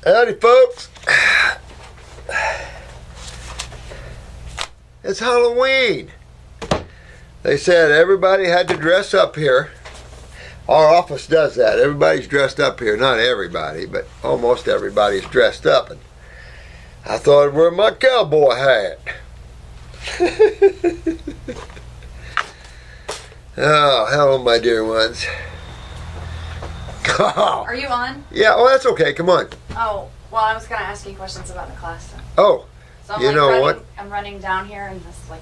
Howdy, folks. It's Halloween. They said everybody had to dress up here. Our office does that. Everybody's dressed up here. Not everybody, but almost everybody's dressed up. And I thought I'd wear my cowboy hat. Oh, hello, my dear ones. Are you on? Yeah, oh, that's okay. Come on. Oh, well, I was going to ask you questions about the class. Oh, so I'm you know running, what? I'm running down here and just like...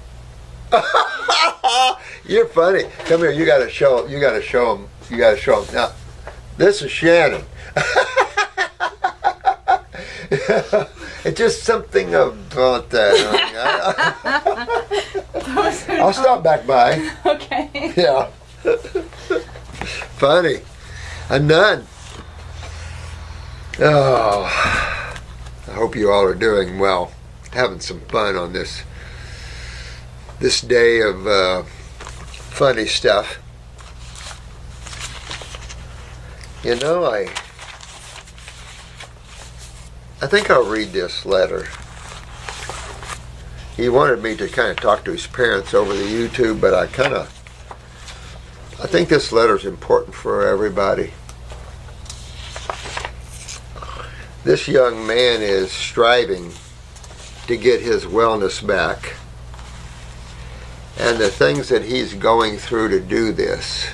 You're funny. Come here. You got to show them. You got to show them. You got to show them. Now, this is Shannon. It's just something about that. I'll stop back by. Okay. Yeah. Funny. A nun. Oh, I hope you all are doing well. Having some fun on this day of funny stuff. You know, I think I'll read this letter. He wanted me to kind of talk to his parents over the YouTube, but I think this letter is important for everybody. This young man is striving to get his wellness back. And the things that he's going through to do this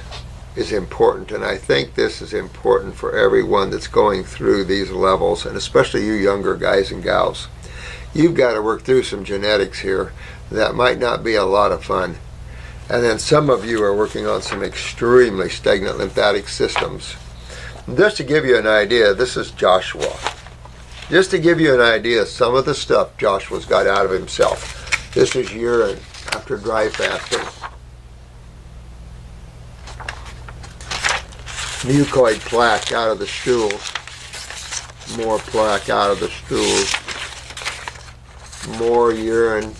is important. And I think this is important for everyone that's going through these levels, and especially you younger guys and gals. You've got to work through some genetics here that might not be a lot of fun. And then some of you are working on some extremely stagnant lymphatic systems. Just to give you an idea, this is Joshua. Just to give you an idea of some of the stuff Joshua's got out of himself. This is urine after dry fasting. Mucoid plaque out of the stools. More plaque out of the stools. More urine.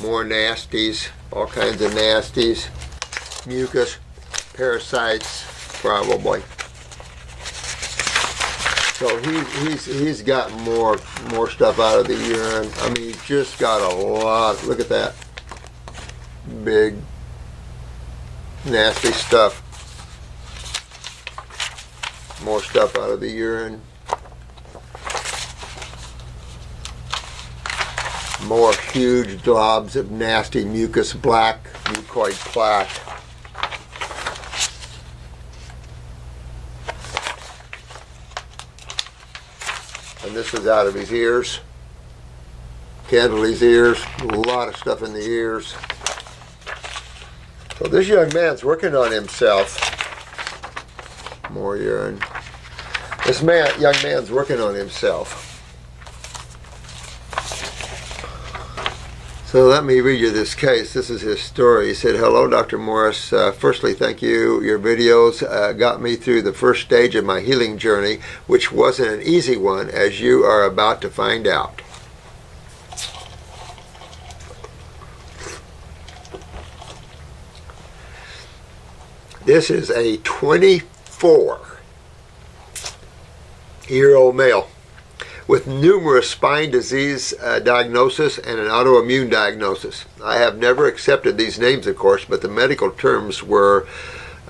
More nasties, all kinds of nasties, mucus, parasites, probably. So he's got more stuff out of the urine. I mean, he's just got a lot. Look at that, big, nasty stuff. More stuff out of the urine. More huge globs of nasty mucus, black mucoid plaque. And this is out of his ears. Candile's ears, a lot of stuff in the ears. So this young man's working on himself. More urine. This young man's working on himself. So let me read you this case. This is his story. He said, "Hello, Dr. Morse. Firstly, thank you. Your videos got me through the first stage of my healing journey, which wasn't an easy one, as you are about to find out." This is a 24-year-old male with numerous spine disease diagnosis and an autoimmune diagnosis. I have never accepted these names, of course, but the medical terms were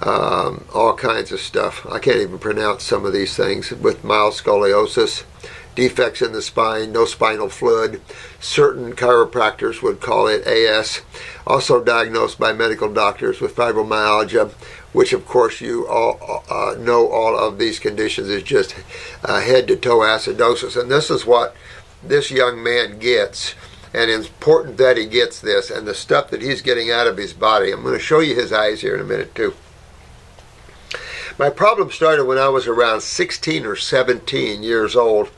all kinds of stuff. I can't even pronounce some of these things. With mild scoliosis, defects in the spine, no spinal fluid. Certain chiropractors would call it AS. Also diagnosed by medical doctors with fibromyalgia, which of course you all know all of these conditions is just head to toe acidosis. And this is what this young man gets. And it's important that he gets this and the stuff that he's getting out of his body. I'm going to show you his eyes here in a minute too. My problem started when I was around 16 or 17 years old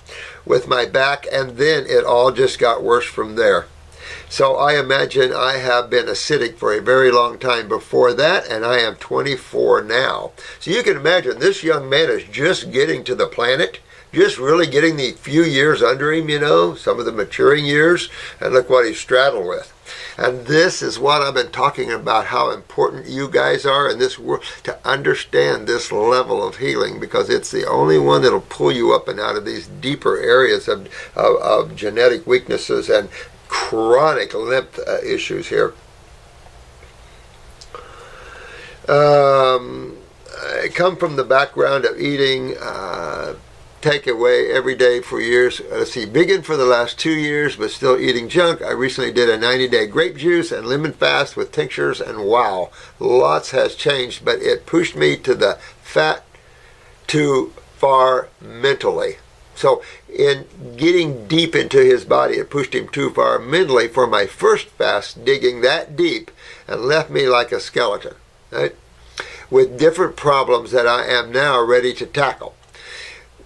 with my back, and then it all just got worse from there. So I imagine I have been acidic for a very long time before that, and I am 24 now. So you can imagine this young man is just getting to the planet. just really getting the few years under him, some of the maturing years, and look what he's straddled with. And this is what I've been talking about, how important you guys are in this world to understand this level of healing, because it's the only one that'll pull you up and out of these deeper areas of genetic weaknesses and chronic lymph issues here. I come from the background of eating takeaway every day for years. Let's see, vegan for the last 2 years, but still eating junk. I recently did a 90-day grape juice and lemon fast with tinctures, and wow, lots has changed, but it pushed me to the fat too far mentally. So in getting deep into his body, it pushed him too far mentally for my first fast, digging that deep, and left me like a skeleton, right? With different problems that I am now ready to tackle.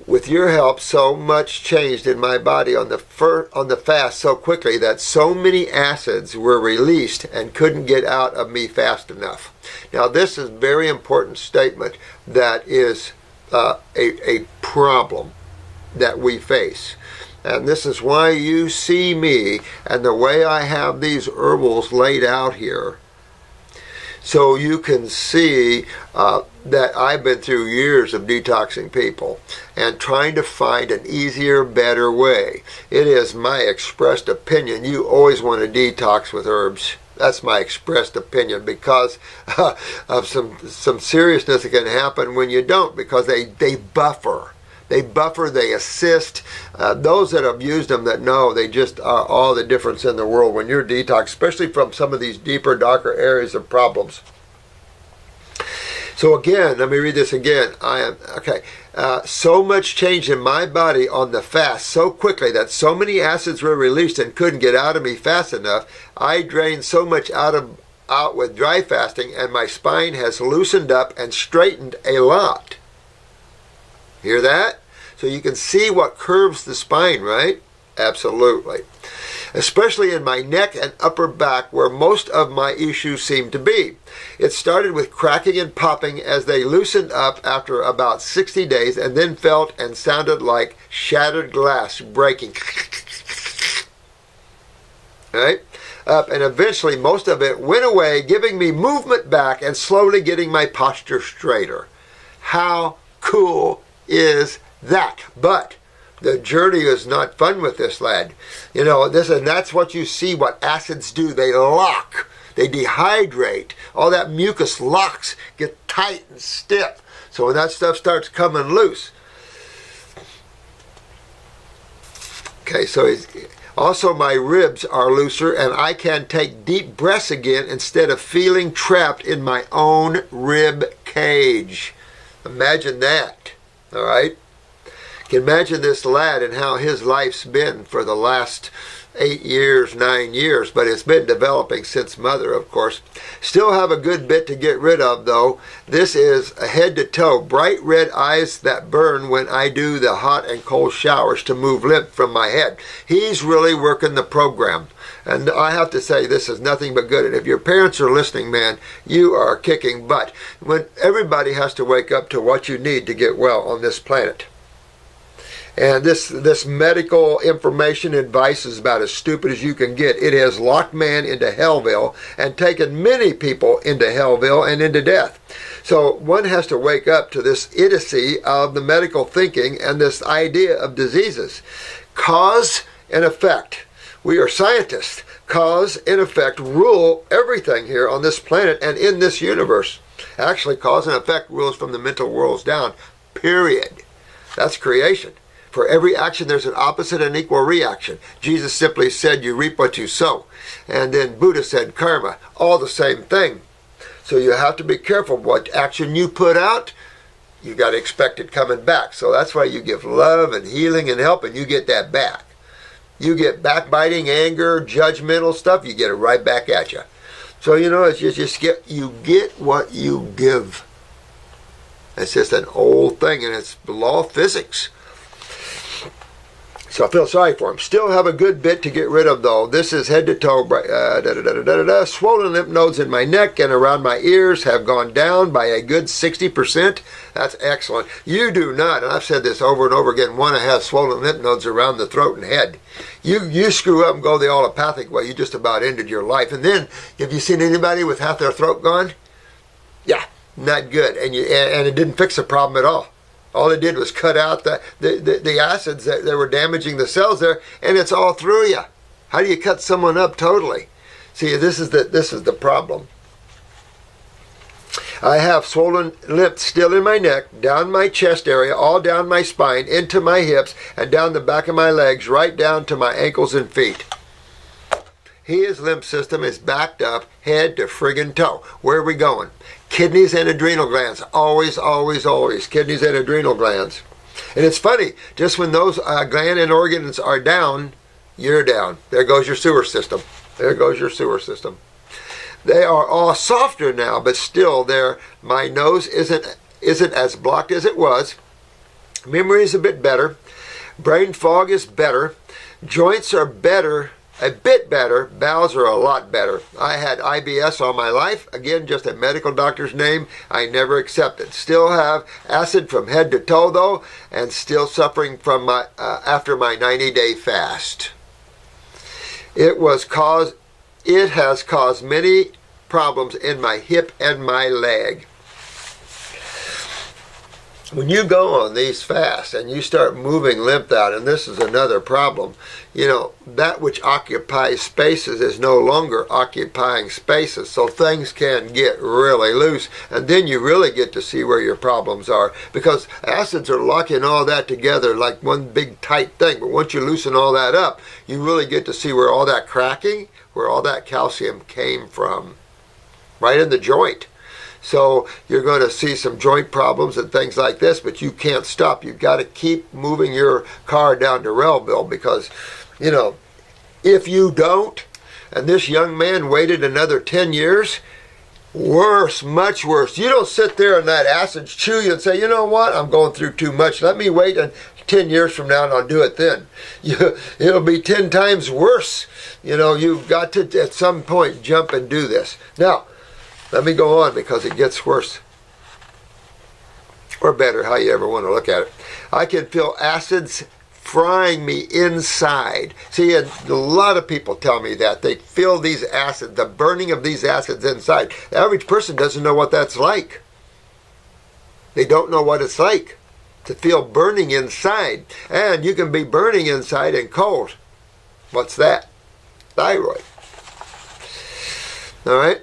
With your help, so much changed in my body on the fast so quickly that so many acids were released and couldn't get out of me fast enough. Now, this is a very important statement that is a problem that we face. And this is why you see me and the way I have these herbals laid out here. So you can see that I've been through years of detoxing people and trying to find an easier, better way. It is my expressed opinion. You always want to detox with herbs. That's my expressed opinion, because of some seriousness that can happen when you don't, because they buffer. They buffer, they assist. Those that have used them that know, they just are all the difference in the world when you're detoxed, especially from some of these deeper, darker areas of problems. So again, let me read this again. So much change in my body on the fast so quickly that so many acids were released and couldn't get out of me fast enough. I drained so much out with dry fasting, and my spine has loosened up and straightened a lot. Hear that? So you can see what curves the spine, right? Absolutely. Especially in my neck and upper back, where most of my issues seem to be. It started with cracking and popping as they loosened up after about 60 days, and then felt and sounded like shattered glass breaking. Right? And eventually most of it went away, giving me movement back and slowly getting my posture straighter. How cool is that? But the journey is not fun with this lad. That's what you see what acids do. They lock, they dehydrate, all that mucus locks, get tight and stiff. So when that stuff starts coming loose. Okay, so also my ribs are looser, and I can take deep breaths again instead of feeling trapped in my own rib cage. Imagine that. All right? You can imagine this lad and how his life's been for the last 8 years, 9 years, but it's been developing since mother, of course. Still have a good bit to get rid of, though. This is head to toe, bright red eyes that burn when I do the hot and cold showers to move lymph from my head. He's really working the program. And I have to say, this is nothing but good. And if your parents are listening, man, you are kicking butt. When everybody has to wake up to what you need to get well on this planet. And this medical information advice is about as stupid as you can get. It has locked man into Hellville and taken many people into Hellville and into death. So one has to wake up to this idiocy of the medical thinking and this idea of diseases. Cause and effect. We are scientists. Cause and effect rule everything here on this planet and in this universe. Actually, cause and effect rules from the mental worlds down, period. That's creation. For every action, there's an opposite and equal reaction. Jesus simply said, you reap what you sow. And then Buddha said, karma, all the same thing. So you have to be careful what action you put out. You got to expect it coming back. So that's why you give love and healing and help, and you get that back. You get backbiting, anger, judgmental stuff, you get it right back at you. So, it's you get what you give. It's just an old thing, and it's the law of physics. So I feel sorry for him. Still have a good bit to get rid of, though. This is head to toe. Swollen lymph nodes in my neck and around my ears have gone down by a good 60%. That's excellent. You do not, and I've said this over and over again, want to have swollen lymph nodes around the throat and head. You screw up and go the allopathic way, you just about ended your life. And then, have you seen anybody with half their throat gone? Yeah, not good. And it didn't fix the problem at all. All it did was cut out the acids that were damaging the cells there, and it's all through you. How do you cut someone up totally? See, this is the problem. I have swollen lymph still in my neck, down my chest area, all down my spine, into my hips, and down the back of my legs, right down to my ankles and feet. His lymph system is backed up head to friggin' toe. Where are we going? Kidneys and adrenal glands. Always, always, always. Kidneys and adrenal glands. And it's funny, just when those gland and organs are down, you're down. There goes your sewer system. There goes your sewer system. They are all softer now, but still there. My nose isn't as blocked as it was. Memory is a bit better. Brain fog is better. Joints are better. A bit better. Bowels are a lot better. I had IBS all my life. Again, just a medical doctor's name I never accepted. Still have acid from head to toe, though, and still suffering from my after my 90-day fast. It has caused many problems in my hip and my leg. When you go on these fasts and you start moving lymph out, and this is another problem, that which occupies spaces is no longer occupying spaces, so things can get really loose, and then you really get to see where your problems are, because acids are locking all that together like one big tight thing, but once you loosen all that up, you really get to see where all that cracking, where all that calcium came from, right in the joint. So you're going to see some joint problems and things like this, but you can't stop. You've got to keep moving your car down the railbill because, if you don't, and this young man waited another 10 years, worse, much worse. You don't sit there and that acid chew you and say, you know what, I'm going through too much. Let me wait 10 years from now and I'll do it then. It'll be 10 times worse. You've got to, at some point, jump and do this. Now, let me go on because it gets worse. Or better, how you ever want to look at it. I can feel acids frying me inside. See, a lot of people tell me that. They feel these acids, the burning of these acids inside. The average person doesn't know what that's like. They don't know what it's like to feel burning inside. And you can be burning inside and cold. What's that? Thyroid. All right?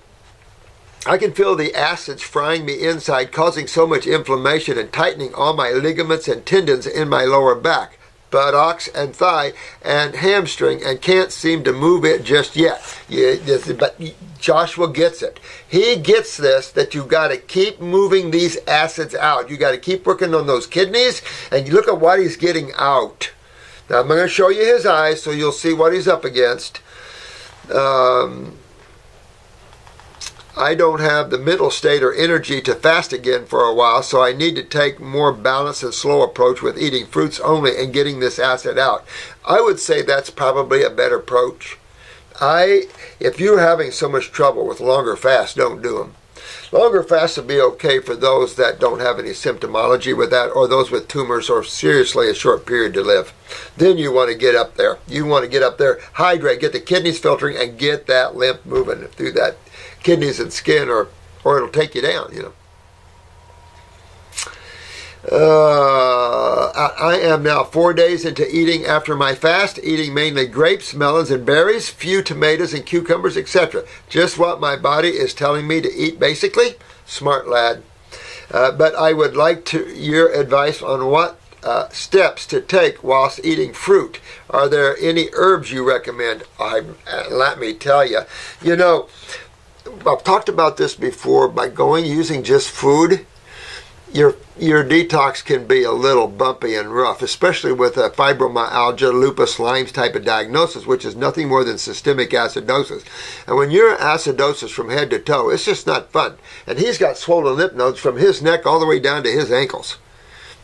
I can feel the acids frying me inside, causing so much inflammation and tightening all my ligaments and tendons in my lower back, buttocks and thigh and hamstring, and can't seem to move it just yet. But Joshua gets it. He gets this, that you've got to keep moving these acids out. You've got to keep working on those kidneys, and you look at what he's getting out. Now I'm going to show you his eyes so you'll see what he's up against. I don't have the mental state or energy to fast again for a while, so I need to take more balanced and slow approach with eating fruits only and getting this acid out. I would say that's probably a better approach. If you're having so much trouble with longer fasts, don't do them. Longer fasts would be okay for those that don't have any symptomology with that, or those with tumors or seriously a short period to live. Then you want to get up there. You want to get up there, hydrate, get the kidneys filtering, and get that lymph moving through that kidneys and skin, or it'll take you down, I am now 4 days into eating after my fast, eating mainly grapes, melons, and berries, few tomatoes and cucumbers, etc. Just what my body is telling me to eat, basically. Smart lad. But I would like your advice on what steps to take whilst eating fruit. Are there any herbs you recommend? Let me tell you. I've talked about this before. By using just food, your detox can be a little bumpy and rough, especially with a fibromyalgia, lupus, Lyme's type of diagnosis, which is nothing more than systemic acidosis. And when you're acidosis from head to toe, it's just not fun. And he's got swollen lymph nodes from his neck all the way down to his ankles.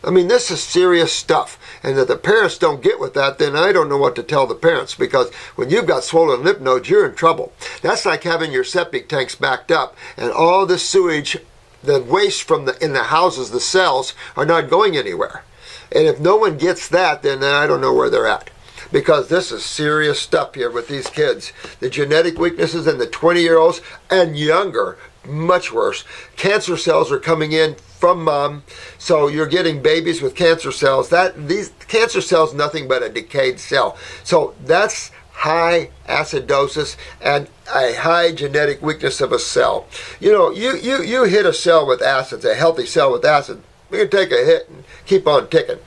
I mean, this is serious stuff. And if the parents don't get with that, then I don't know what to tell the parents, because when you've got swollen lymph nodes, you're in trouble. That's like having your septic tanks backed up and all the sewage, the waste from in the houses, the cells, are not going anywhere. And if no one gets that, then I don't know where they're at. Because this is serious stuff here with these kids. The genetic weaknesses in the 20-year-olds and younger, much worse. Cancer cells are coming in from mom, so you're getting babies with cancer cells. These cancer cells, nothing but a decayed cell. So that's high acidosis and a high genetic weakness of a cell. You know, you hit a cell with acids, a healthy cell with acid, we can take a hit and keep on ticking.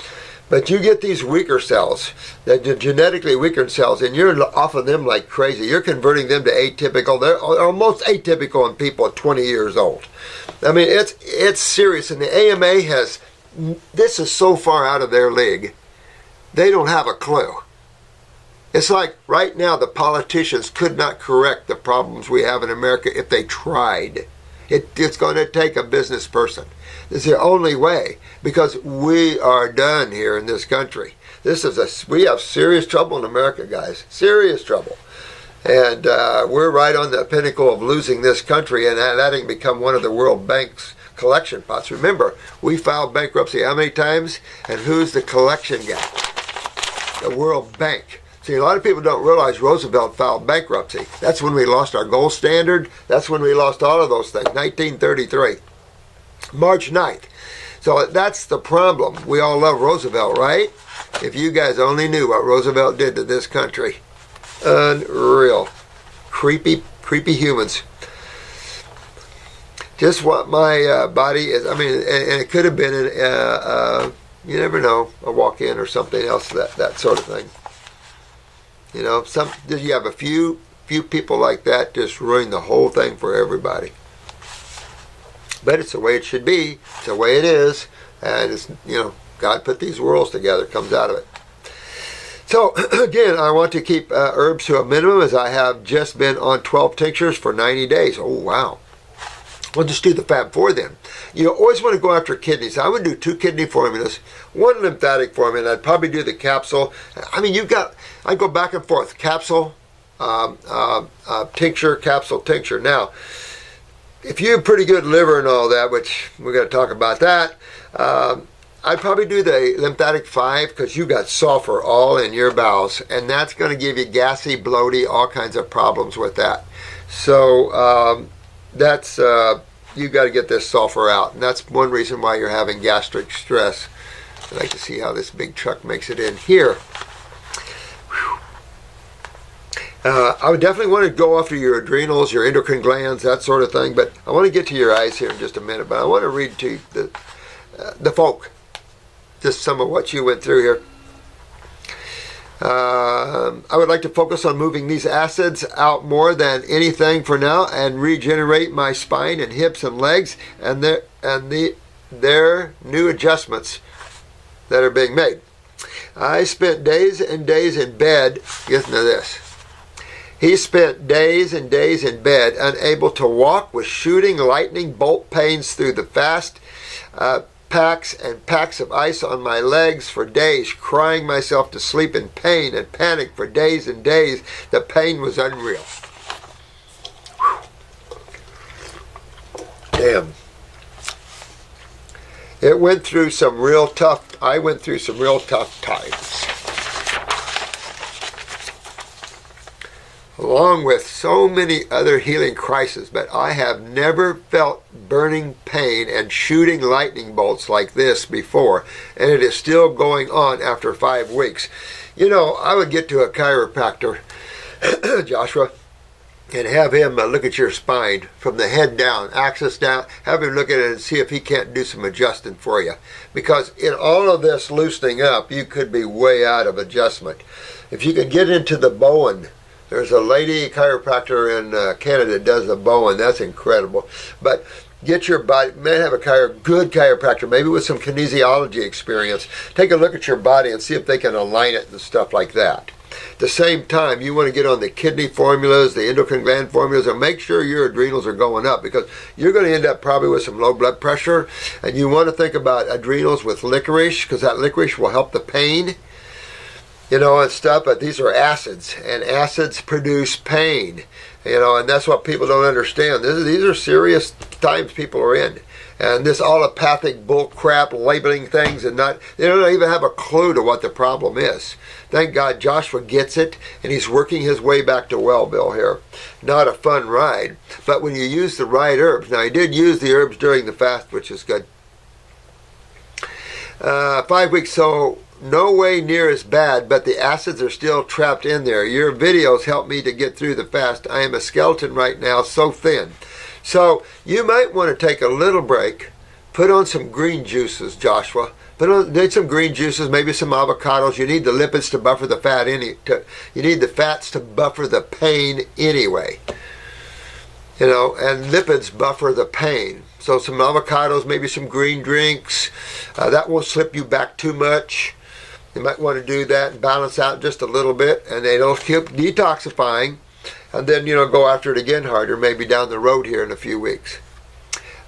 But you get these weaker cells, the genetically weaker cells, and you're off of them like crazy. You're converting them to atypical. They're almost atypical in people at 20 years old. I mean, it's serious. And the AMA this is so far out of their league, they don't have a clue. It's like right now the politicians could not correct the problems we have in America if they tried. It's going to take a business person. It's the only way, because we are done here in this country. We have serious trouble in America, guys. Serious trouble. And we're right on the pinnacle of losing this country and having become one of the World Bank's collection pots. Remember, we filed bankruptcy how many times? And who's the collection guy? The World Bank. See, a lot of people don't realize Roosevelt filed bankruptcy. That's when we lost our gold standard. That's when we lost all of those things, 1933. March 9th. So that's the problem. We all love Roosevelt, right? If you guys only knew what Roosevelt did to this country. Unreal. Creepy humans. Just what my body is. I mean, and it could have been, you never know, a walk-in or something else, that sort of thing. You know, you have a few people like that just ruin the whole thing for everybody. But it's the way it should be. It's the way it is. And it's, you know, God put these worlds together. It comes out of it. So, again, I want to keep herbs to a minimum, as I have just been on 12 tinctures for 90 days. Oh, wow. We'll just do the Fab 4 then. You always want to go after kidneys. I would do 2 kidney formulas, 1 lymphatic formula. I'd probably do the capsule. I mean, I'd go back and forth. Capsule, tincture, capsule, tincture. Now, if you have pretty good liver and all that, which we're going to talk about that, I'd probably do the lymphatic 5, because you got sulfur all in your bowels, and that's going to give you gassy, bloaty, all kinds of problems with that. So that's you got to get this sulfur out, and that's one reason why you're having gastric stress. I'd like to see how this big truck makes it in here. I would definitely want to go after your adrenals, your endocrine glands, that sort of thing. But I want to get to your eyes here in just a minute. But I want to read to you the folk, just some of what you went through here. I would like to focus on moving these acids out more than anything for now, and regenerate my spine and hips and legs, and their new adjustments that are being made. I spent days and days in bed. Listen to this. He spent days and days in bed, unable to walk, with shooting lightning bolt pains through the fast packs and packs of ice on my legs for days, crying myself to sleep in pain and panic for days and days. The pain was unreal. Damn. I went through some real tough times. Along with so many other healing crises, but I have never felt burning pain and shooting lightning bolts like this before, and it is still going on after 5 weeks. You know, I would get to a chiropractor, Joshua, and have him look at your spine from the head down, axis down, have him look at it and see if he can't do some adjusting for you. Because in all of this loosening up, you could be way out of adjustment. If you could get into the Bowen, there's a lady chiropractor in Canada that does the Bowen. That's incredible. But get your body, man, have a good chiropractor, maybe with some kinesiology experience. Take a look at your body and see if they can align it and stuff like that. At the same time, you want to get on the kidney formulas, the endocrine gland formulas, and make sure your adrenals are going up, because you're going to end up probably with some low blood pressure. And you want to think about adrenals with licorice, because that licorice will help the pain, and stuff. But these are acids, and acids produce pain, and that's what people don't understand. These are serious times people are in. And this allopathic bull crap labeling things, and they don't even have a clue to what the problem is. Thank God Joshua gets it, and he's working his way back to Wellville here. Not a fun ride, but when you use the right herbs. Now, he did use the herbs during the fast, which is good. 5 weeks, so no way near as bad, but the acids are still trapped in there. Your videos help me to get through the fast. I am a skeleton right now, so thin. So you might want to take a little break, put on some green juices, Joshua. Need some green juices, maybe some avocados. You need the lipids to buffer the fat. You need the fats to buffer the pain anyway. And lipids buffer the pain. So some avocados, maybe some green drinks. That won't slip you back too much. You might want to do that and balance out just a little bit, and it'll keep detoxifying. And then, go after it again harder, maybe down the road here in a few weeks.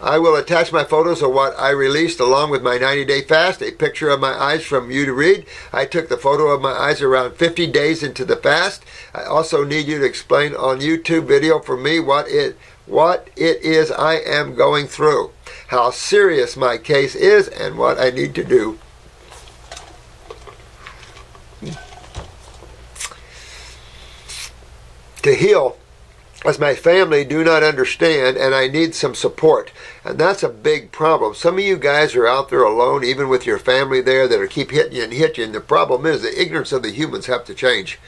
I will attach my photos of what I released along with my 90-day fast, a picture of my eyes from you to read. I took the photo of my eyes around 50 days into the fast. I also need you to explain on YouTube video for me what it is I am going through, how serious my case is, and what I need to do. To heal, as my family do not understand, and I need some support. And that's a big problem. Some of you guys are out there alone, even with your family there, that are keep hitting you and hitting you. And the problem is the ignorance of the humans have to change.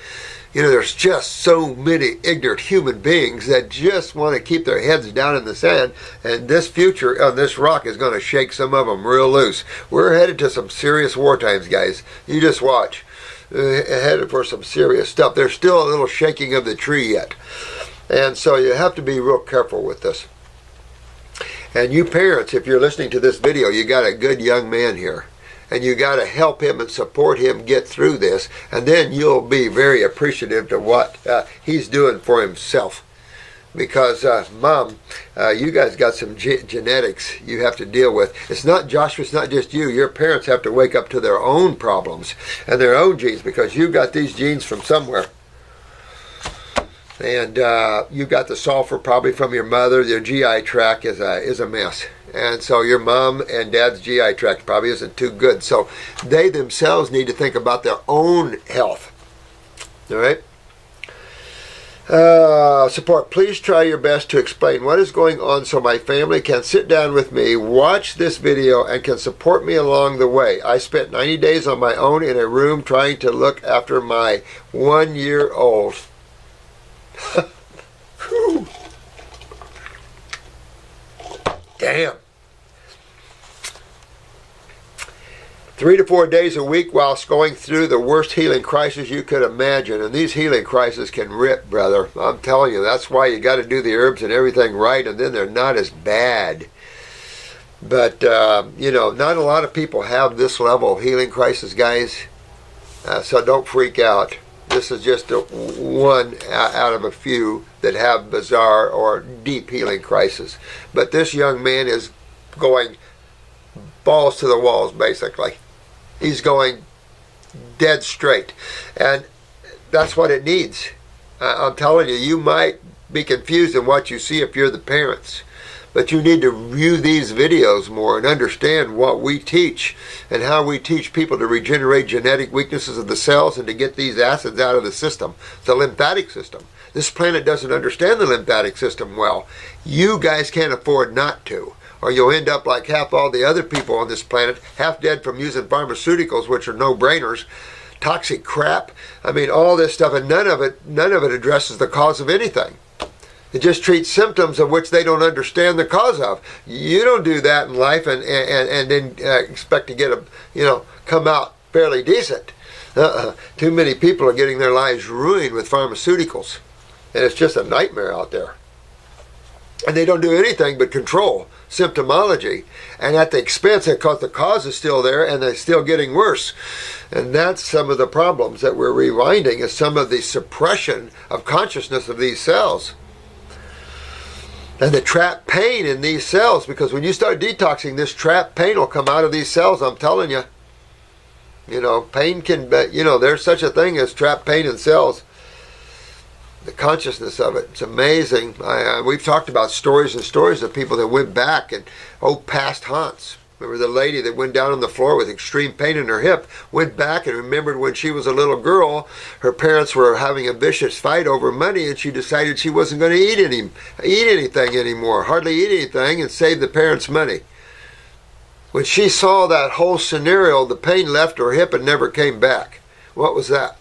There's just so many ignorant human beings that just want to keep their heads down in the sand. And this future on this rock is going to shake some of them real loose. We're headed to some serious war times, guys. You just watch. Headed for some serious stuff. There's still a little shaking of the tree yet. And so you have to be real careful with this. And you parents, if you're listening to this video, you got a good young man here. And you got to help him and support him get through this. And then you'll be very appreciative to what he's doing for himself. Because, Mom, you guys got some genetics you have to deal with. It's not Joshua, it's not just you. Your parents have to wake up to their own problems and their own genes, because you got these genes from somewhere. And you got the sulfur probably from your mother. Their GI tract is a mess. And so your mom and dad's GI tract probably isn't too good. So they themselves need to think about their own health. All right? Support. Please try your best to explain what is going on so my family can sit down with me, watch this video, and can support me along the way. I spent 90 days on my own in a room trying to look after my 1-year-old. Damn. 3 to 4 days a week whilst going through the worst healing crisis you could imagine. And these healing crises can rip, brother. I'm telling you, that's why you got to do the herbs and everything right, and then they're not as bad. But, not a lot of people have this level of healing crisis, guys. So don't freak out. This is just one out of a few that have bizarre or deep healing crisis. But this young man is going balls to the walls, basically. He's going dead straight. And that's what it needs. I'm telling you, you might be confused in what you see if you're the parents. But you need to view these videos more and understand what we teach and how we teach people to regenerate genetic weaknesses of the cells and to get these acids out of the system, the lymphatic system. This planet doesn't understand the lymphatic system well. You guys can't afford not to, or you'll end up like half all the other people on this planet, half dead from using pharmaceuticals, which are no-brainers, toxic crap. I mean, all this stuff, and none of it addresses the cause of anything. It just treats symptoms of which they don't understand the cause of. You don't do that in life and then expect to get come out fairly decent. Too many people are getting their lives ruined with pharmaceuticals. And it's just a nightmare out there. And they don't do anything but control. symptomology, and at the expense because the cause is still there and they're still getting worse. And that's some of the problems that we're rewinding, is some of the suppression of consciousness of these cells. And the trapped pain in these cells, because when you start detoxing, this trapped pain will come out of these cells, I'm telling you. You know, pain can be, you know, there's such a thing as trapped pain in cells. The consciousness of it, it's amazing. We've talked about stories and stories of people that went back and, past haunts. Remember the lady that went down on the floor with extreme pain in her hip, went back and remembered when she was a little girl, her parents were having a vicious fight over money, and she decided she wasn't going to eat anything anymore, hardly eat anything, and save the parents' money. When she saw that whole scenario, the pain left her hip and never came back. What was that?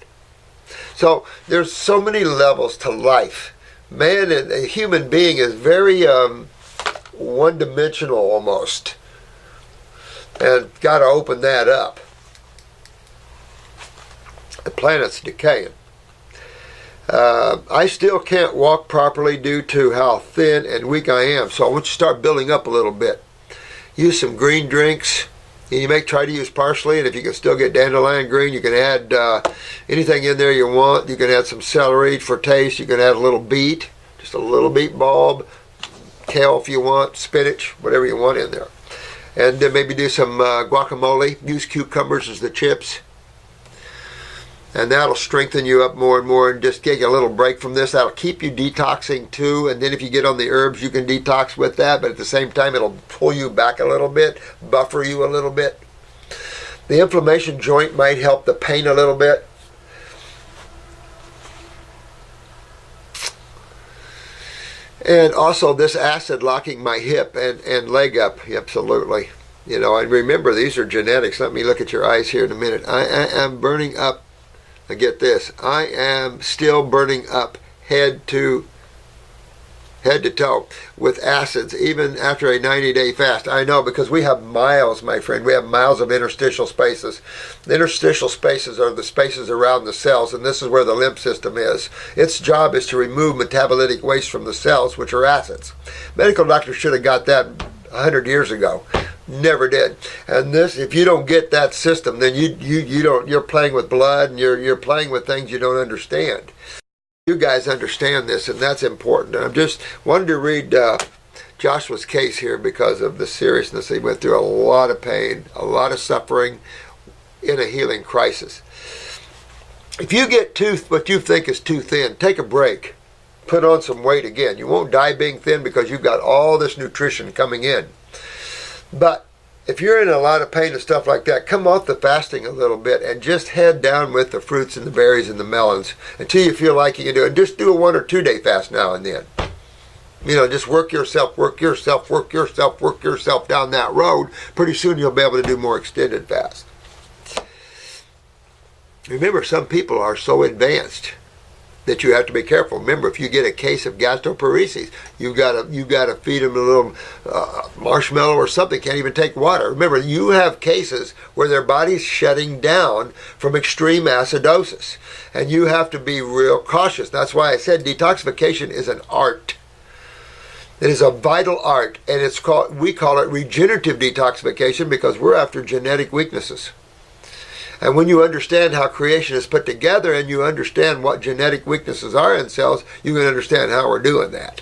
So there's so many levels to life. Man, and a human being is very one-dimensional almost. And got to open that up. The planet's decaying. I still can't walk properly due to how thin and weak I am. So I want you to start building up a little bit. Use some green drinks. And you may try to use parsley, and if you can still get dandelion green, you can add anything in there you want. You can add some celery for taste. You can add a little beet, just a little beet bulb, kale if you want, spinach, whatever you want in there. And then maybe do some guacamole. Use cucumbers as the chips. And that'll strengthen you up more and more, and just get you a little break from this. That'll keep you detoxing too. And then if you get on the herbs, you can detox with that. But at the same time, it'll pull you back a little bit, buffer you a little bit. The inflammation joint might help the pain a little bit. And also this acid locking my hip and leg up, absolutely. You know, and remember, these are genetics. Let me look at your eyes here in a minute. I am burning up. Get this, I am still burning up head to toe with acids even after a 90-day fast. I know, because we have miles, my friend, we have miles of interstitial spaces. The interstitial spaces are the spaces around the cells, and this is where the lymph system is. Its job is to remove metabolitic waste from the cells, which are acids. Medical doctors should have got that 100 years ago. Never did. And this, if you don't get that system, then you're playing with blood, and you're playing with things you don't understand. You guys understand this, and that's important. And I'm just wanted to read Joshua's case here because of the seriousness. He went through a lot of pain, a lot of suffering in a healing crisis. If you get what you think is too thin, take a break. Put on some weight again. You won't die being thin because you've got all this nutrition coming in. But if you're in a lot of pain and stuff like that, come off the fasting a little bit and just head down with the fruits and the berries and the melons until you feel like you can do it. Just do a 1 or 2 day fast now and then. You know, just work yourself down that road. Pretty soon you'll be able to do more extended fast. Remember, some people are so advanced that you have to be careful. Remember, if you get a case of gastroparesis, you gotta feed them a little marshmallow or something. Can't even take water. Remember, you have cases where their body's shutting down from extreme acidosis, and you have to be real cautious. That's why I said detoxification is an art. It is a vital art, and we call it regenerative detoxification because we're after genetic weaknesses. And when you understand how creation is put together and you understand what genetic weaknesses are in cells, you can understand how we're doing that.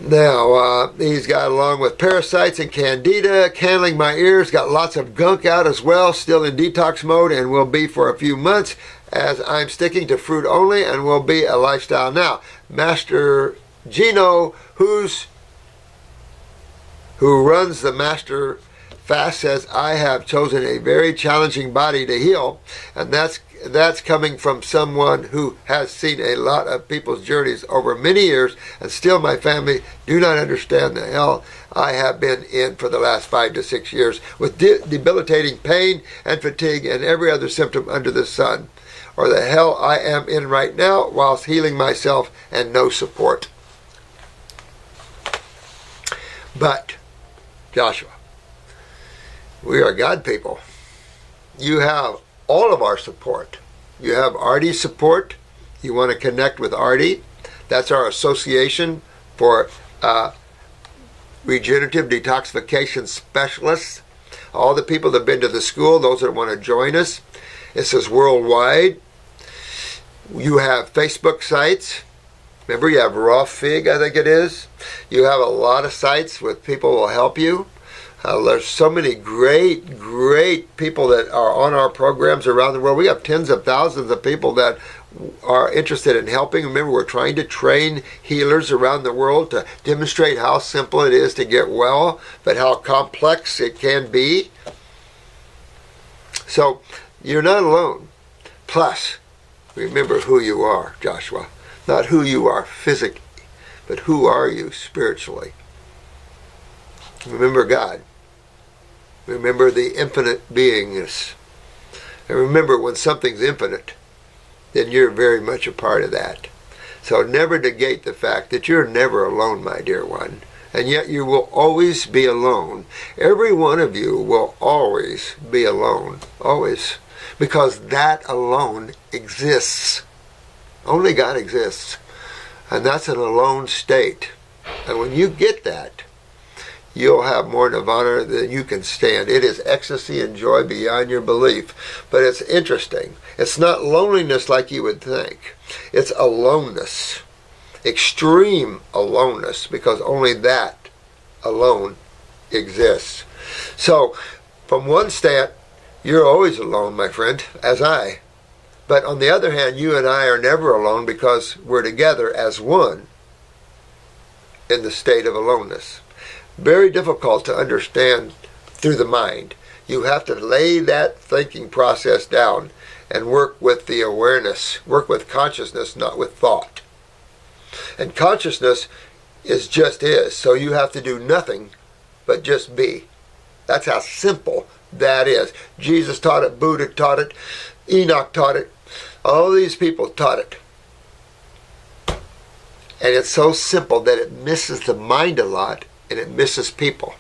Now, he's got, along with parasites and candida, candling my ears, got lots of gunk out as well, still in detox mode, and will be for a few months as I'm sticking to fruit only and will be a lifestyle. Now, Master Gino, who runs the Master Fast, says, I have chosen a very challenging body to heal, and that's coming from someone who has seen a lot of people's journeys over many years, and still my family do not understand the hell I have been in for the last 5 to 6 years with debilitating pain and fatigue and every other symptom under the sun, or the hell I am in right now whilst healing myself and no support. But, Joshua, we are God people. You have all of our support. You have Artie's support. You want to connect with Artie. That's our association for regenerative detoxification specialists. All the people that have been to the school, those that want to join us. It says worldwide. You have Facebook sites. Remember, you have Raw Fig, I think it is. You have a lot of sites with people who will help you. There's so many great people that are on our programs around the world. We have tens of thousands of people that are interested in helping. Remember, we're trying to train healers around the world to demonstrate how simple it is to get well, but how complex it can be. So, you're not alone. Plus, remember who you are, Joshua. Not who you are physically, but who are you spiritually. Remember God. Remember the infinite beingness. And remember, when something's infinite, then you're very much a part of that. So never negate the fact that you're never alone, my dear one. And yet you will always be alone. Every one of you will always be alone. Always. Because that alone exists. Only God exists. And that's an alone state. And when you get that, you'll have more nirvana than you can stand. It is ecstasy and joy beyond your belief. But it's interesting. It's not loneliness like you would think. It's aloneness. Extreme aloneness, because only that alone exists. So, from one stand, you're always alone, my friend, as I. But on the other hand, you and I are never alone because we're together as one in the state of aloneness. Very difficult to understand through the mind. You have to lay that thinking process down and work with the awareness, work with consciousness, not with thought. And consciousness is just is, so you have to do nothing but just be. That's how simple that is. Jesus taught it, Buddha taught it, Enoch taught it, all these people taught it. And it's so simple that it misses the mind a lot, and it misses people.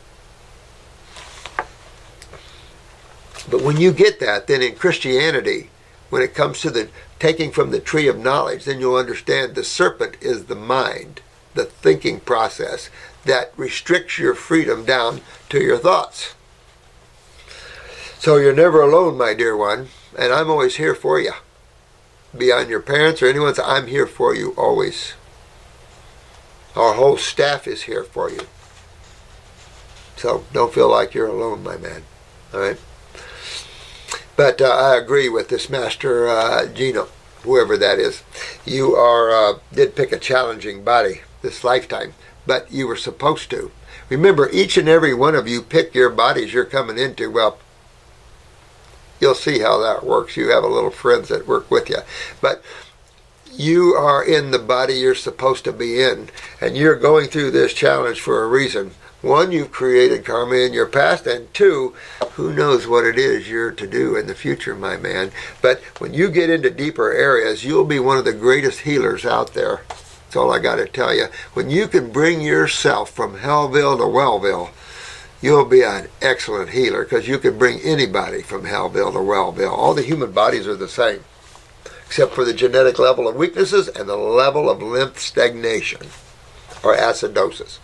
But when you get that, then in Christianity, when it comes to the taking from the tree of knowledge, then you'll understand the serpent is the mind, the thinking process that restricts your freedom down to your thoughts. So you're never alone, my dear one, and I'm always here for you. Beyond your parents or anyone's, I'm here for you always. Our whole staff is here for you. So don't feel like you're alone, my man. All right? But I agree with this Master Gino, whoever that is. You did pick a challenging body this lifetime, but you were supposed to. Remember, each and every one of you pick your bodies you're coming into. Well, you'll see how that works. You have a little friends that work with you. But you are in the body you're supposed to be in, and you're going through this challenge for a reason. One, you've created karma in your past, and two, who knows what it is you're to do in the future, my man. But when you get into deeper areas, you'll be one of the greatest healers out there. That's all I got to tell you. When you can bring yourself from Hellville to Wellville, you'll be an excellent healer, because you can bring anybody from Hellville to Wellville. All the human bodies are the same, except for the genetic level of weaknesses and the level of lymph stagnation, or acidosis.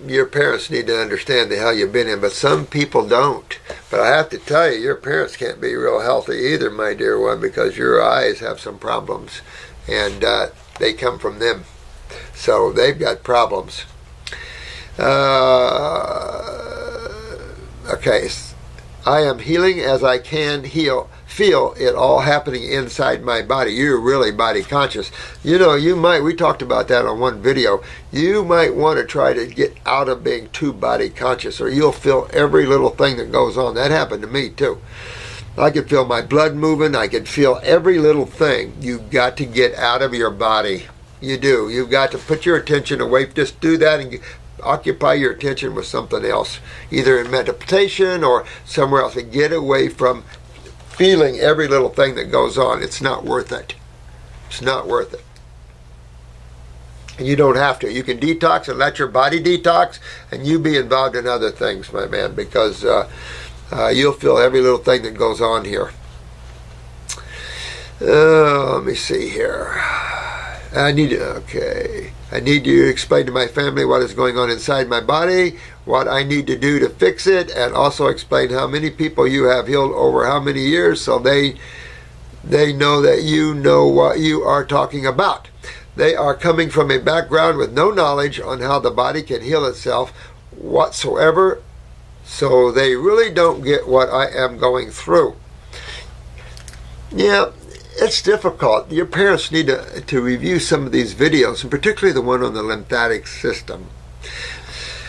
Your parents need to understand the hell you've been in, but some people don't. But I have to tell you, your parents can't be real healthy either, my dear one, because your eyes have some problems, and they come from them. So they've got problems. Okay, I am healing as I can heal. Feel it all happening inside my body. You're really body conscious. You know, we talked about that on one video. You might want to try to get out of being too body conscious, or you'll feel every little thing that goes on. That happened to me too. I could feel my blood moving. I could feel every little thing. You've got to get out of your body. You do. You've got to put your attention away. Just do that and occupy your attention with something else, either in meditation or somewhere else. And get away from feeling every little thing that goes on. It's not worth it. It's not worth it. And you don't have to. You can detox and let your body detox, and you be involved in other things, my man, because you'll feel every little thing that goes on here. Let me see here. I need you to explain to my family what is going on inside my body, what I need to do to fix it, and also explain how many people you have healed over how many years, so they know that you know what you are talking about. They are coming from a background with no knowledge on how the body can heal itself whatsoever, so they really don't get what I am going through. Yeah, it's difficult. Your parents need to review some of these videos, and particularly the one on the lymphatic system.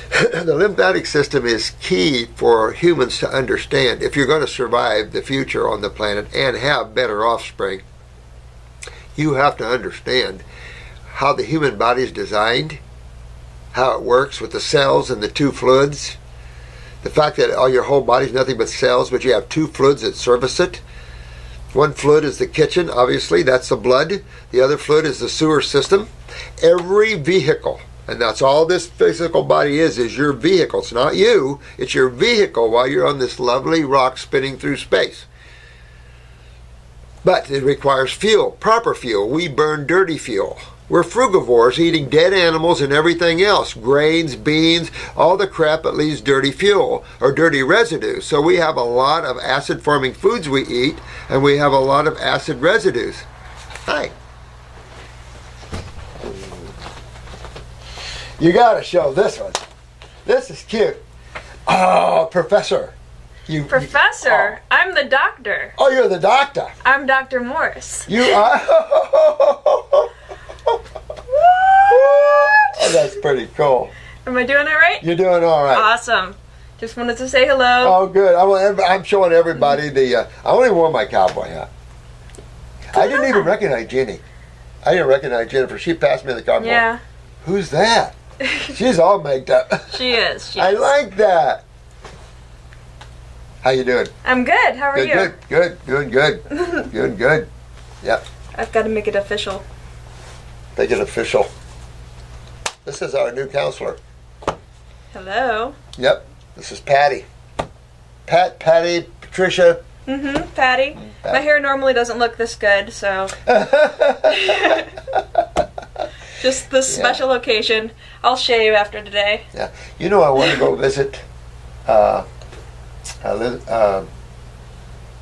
The lymphatic system is key for humans to understand if you're going to survive the future on the planet and have better offspring. You have to understand how the human body is designed, how it works with the cells and the two fluids. The fact that your whole body is nothing but cells, but you have two fluids that service it. One fluid is the kitchen, obviously, that's the blood. The other fluid is the sewer system. Every vehicle, and that's all this physical body is your vehicle. It's not you, it's your vehicle while you're on this lovely rock spinning through space. But it requires fuel, proper fuel. We burn dirty fuel. We're frugivores, eating dead animals and everything else. Grains, beans, all the crap that leaves dirty fuel or dirty residue. So we have a lot of acid-forming foods we eat, and we have a lot of acid residues. Hi. You gotta show this one. This is cute. Oh, Professor. Professor? I'm the doctor. Oh, you're the doctor. I'm Dr. Morse. You are? Oh, that's pretty cool. Am I doing it right? You're doing all right. Awesome. Just wanted to say hello. Oh, good. I'm showing everybody I only wore my cowboy hat. I didn't even recognize Jenny. I didn't recognize Jennifer. She passed me the cowboy. Yeah. Who's that? She's all made up. She is. I like that. How you doing? I'm good. How are you? Good. Good. Yep. I've got to make it official. Make it official. This is our new counselor. Hello. Yep. This is Patty. Patty, Patricia. Patty. My hair normally doesn't look this good, so. Just this special occasion. I'll shave after today. Yeah. You know, I want to go visit the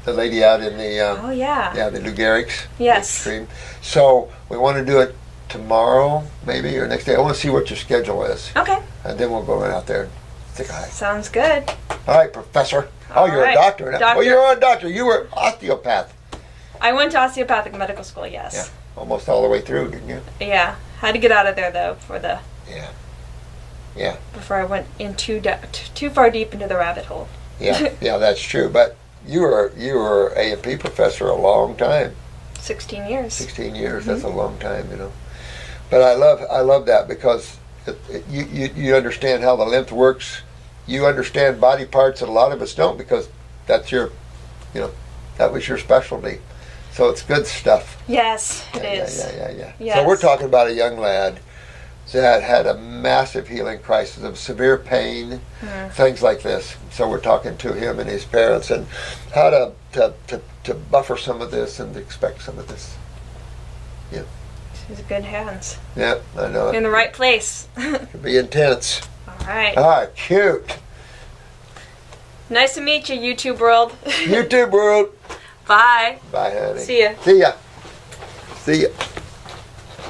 lady out in the Oh, yeah. the Lou Gehrig's Yes. stream. So we want to do it tomorrow, maybe, or next day. I want to see what your schedule is, Okay. and then we'll go right out there and say hi. Sounds good. All right, Professor. Oh, All you're right. a doctor now. Doctor. Oh, you're a doctor. You were osteopath. I went to osteopathic medical school, yes. Yeah, almost all the way through, didn't you? Yeah. Had to get out of there, though, Yeah. before I went in too far deep into the rabbit hole. Yeah, that's true. But you were A&P professor a long time. 16 years. 16 years. That's a long time, you know. But I love that because you understand how the lymph works. You understand body parts that a lot of us don't because that's that was your specialty. So it's good stuff. Yes, it is. Yeah. Yes. So we're talking about a young lad that had a massive healing crisis of severe pain, things like this. So we're talking to him and his parents and how to buffer some of this and expect some of this. Yeah. He's in good hands. Yeah, I know. In the right place. It could be intense. All right. Ah, cute. Nice to meet you, YouTube world. YouTube world. Bye. Bye, honey. See ya. See ya.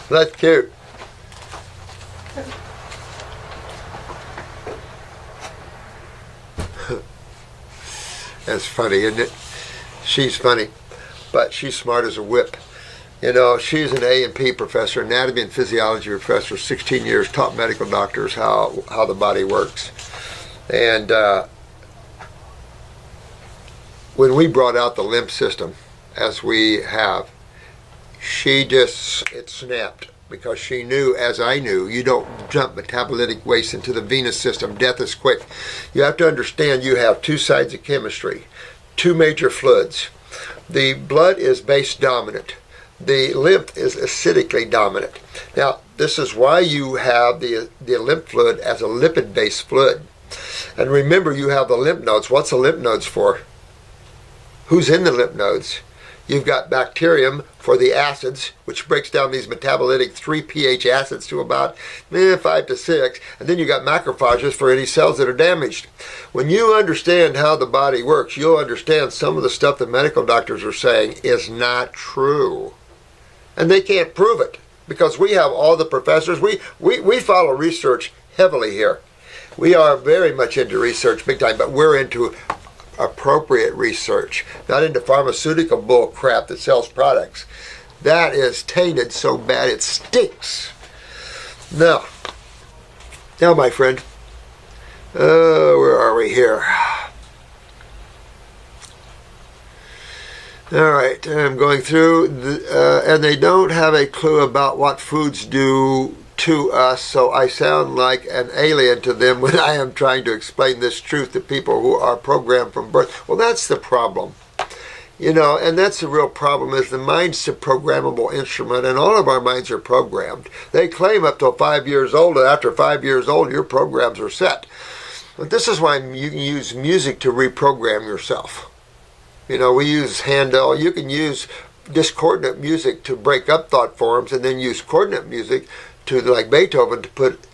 That's cute. That's funny, isn't it? She's funny, but she's smart as a whip. You know, she's an A&P professor, anatomy and physiology professor, 16 years, taught medical doctors how the body works. And when we brought out the lymph system, as we have, it snapped because she knew, as I knew, you don't jump metabolitic waste into the venous system. Death is quick. You have to understand you have two sides of chemistry, two major fluids. The blood is base dominant. The lymph is acidically dominant. Now, this is why you have the lymph fluid as a lipid-based fluid. And remember, you have the lymph nodes. What's the lymph nodes for? Who's in the lymph nodes? You've got bacterium for the acids, which breaks down these metabolitic 3 pH acids to about 5 to 6. And then you've got macrophages for any cells that are damaged. When you understand how the body works, you'll understand some of the stuff that medical doctors are saying is not true. And they can't prove it because we have all the professors. We follow research heavily here. We are very much into research big time, but we're into appropriate research, not into pharmaceutical bull crap that sells products. That is tainted so bad it stinks. Now, my friend, where are we here? All right, I'm going through, and they don't have a clue about what foods do to us, so I sound like an alien to them when I am trying to explain this truth to people who are programmed from birth. Well, that's the problem. And that's the real problem, is the mind's a programmable instrument, and all of our minds are programmed. They claim up till 5 years old, and after 5 years old, your programs are set. But this is why you can use music to reprogram yourself. We use Handel. You can use discordant music to break up thought forms, and then use coordinate music to, like Beethoven,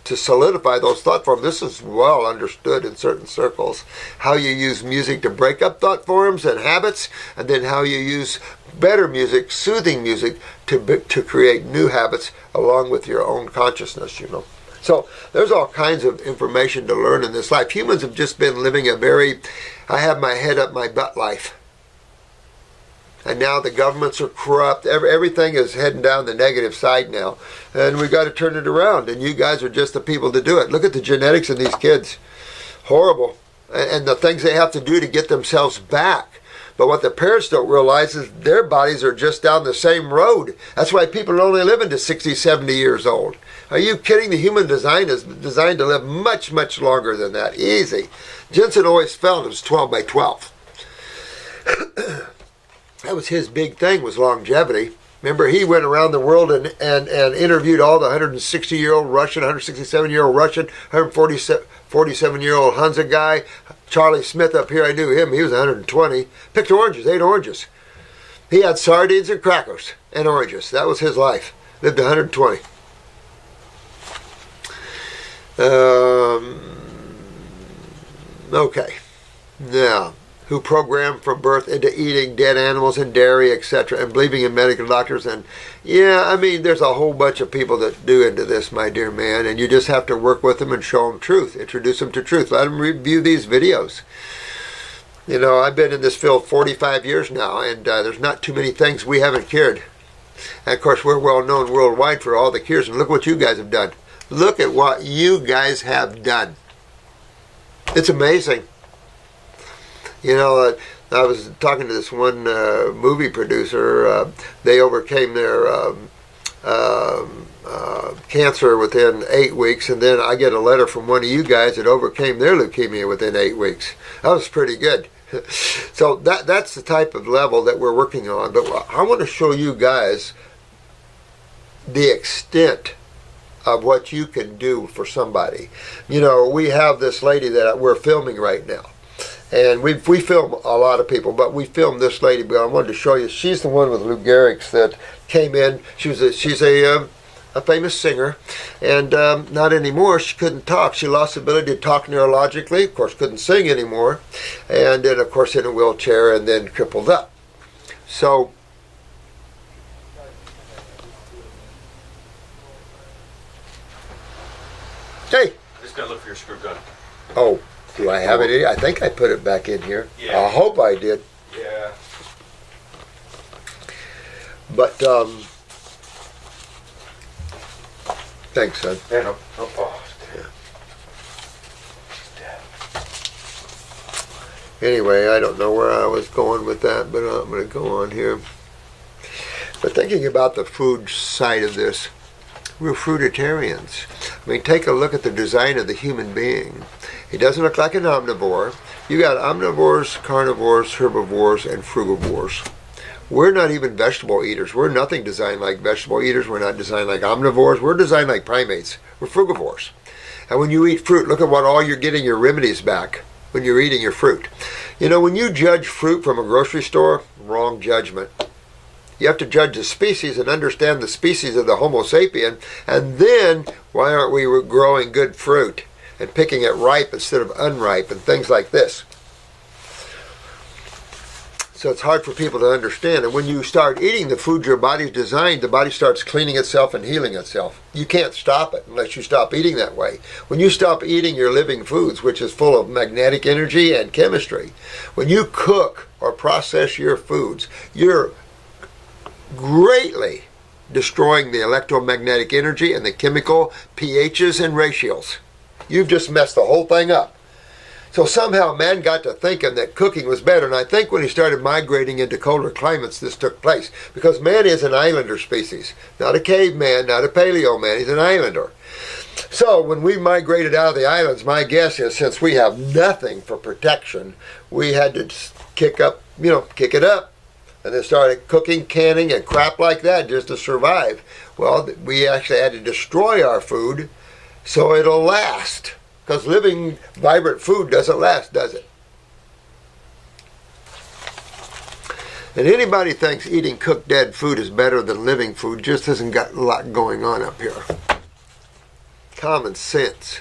to solidify those thought forms. This is well understood in certain circles, how you use music to break up thought forms and habits, and then how you use better music, soothing music, to create new habits along with your own consciousness. So there's all kinds of information to learn in this life. Humans have just been living a very, I have my head up my butt life. And now the governments are corrupt. Everything is heading down the negative side now. And we've got to turn it around. And you guys are just the people to do it. Look at the genetics of these kids. Horrible. And the things they have to do to get themselves back. But what the parents don't realize is their bodies are just down the same road. That's why people are only living to 60, 70 years old. Are you kidding? The human design is designed to live much, much longer than that. Easy. Jensen always felt it was 12 by 12. That was his big thing, was longevity. Remember, he went around the world and interviewed all the 160-year-old Russian, 167-year-old Russian, 147-year-old Hunza guy. Charlie Smith up here, I knew him. He was 120. Picked oranges, ate oranges. He had sardines and crackers and oranges. That was his life. Lived 120. Okay. Now, who programmed from birth into eating dead animals and dairy, etc., and believing in medical doctors. And there's a whole bunch of people that do into this, my dear man, and you just have to work with them and show them truth, introduce them to truth, let them review these videos. I've been in this field 45 years now, and there's not too many things we haven't cured. And of course, we're well known worldwide for all the cures, and look what you guys have done. Look at what you guys have done. It's amazing. I was talking to this one movie producer. They overcame their cancer within 8 weeks, and then I get a letter from one of you guys that overcame their leukemia within 8 weeks. That was pretty good. So that's the type of level that we're working on. But I want to show you guys the extent of what you can do for somebody. We have this lady that we're filming right now. And we film a lot of people, but we filmed this lady. But I wanted to show you. She's the one with Lou Gehrig's that came in. She's a famous singer, and not anymore. She couldn't talk. She lost the ability to talk neurologically. Of course, couldn't sing anymore, and then of course in a wheelchair, and then crippled up. So. Hey. Just gotta look for your screw gun. Oh. Do I have it in? I think I put it back in here. Yeah. I hope I did. Yeah. But, thanks, son. Yeah, no. Oh, yeah. Anyway, I don't know where I was going with that, but I'm going to go on here. But thinking about the food side of this, we're fruitarians. Take a look at the design of the human being. He doesn't look like an omnivore. You got omnivores, carnivores, herbivores, and frugivores. We're not even vegetable eaters. We're nothing designed like vegetable eaters. We're not designed like omnivores. We're designed like primates. We're frugivores. And when you eat fruit, look at what all you're getting your remedies back when you're eating your fruit. When you judge fruit from a grocery store, wrong judgment. You have to judge the species and understand the species of the Homo sapien. And then, why aren't we growing good fruit and picking it ripe instead of unripe and things like this? So it's hard for people to understand. And when you start eating the food your body's designed, the body starts cleaning itself and healing itself. You can't stop it unless you stop eating that way. When you stop eating your living foods, which is full of magnetic energy and chemistry, when you cook or process your foods, you're greatly destroying the electromagnetic energy and the chemical pHs and ratios. You've just messed the whole thing up. So somehow man got to thinking that cooking was better, and I think when he started migrating into colder climates this took place, because man is an islander species, not a caveman, not a paleo man, he's an islander. So when we migrated out of the islands, my guess is since we have nothing for protection, we had to kick it up, and then started cooking, canning, and crap like that just to survive. Well, we actually had to destroy our food so it'll last. Because living, vibrant food doesn't last, does it? And anybody thinks eating cooked dead food is better than living food just hasn't got a lot going on up here. Common sense.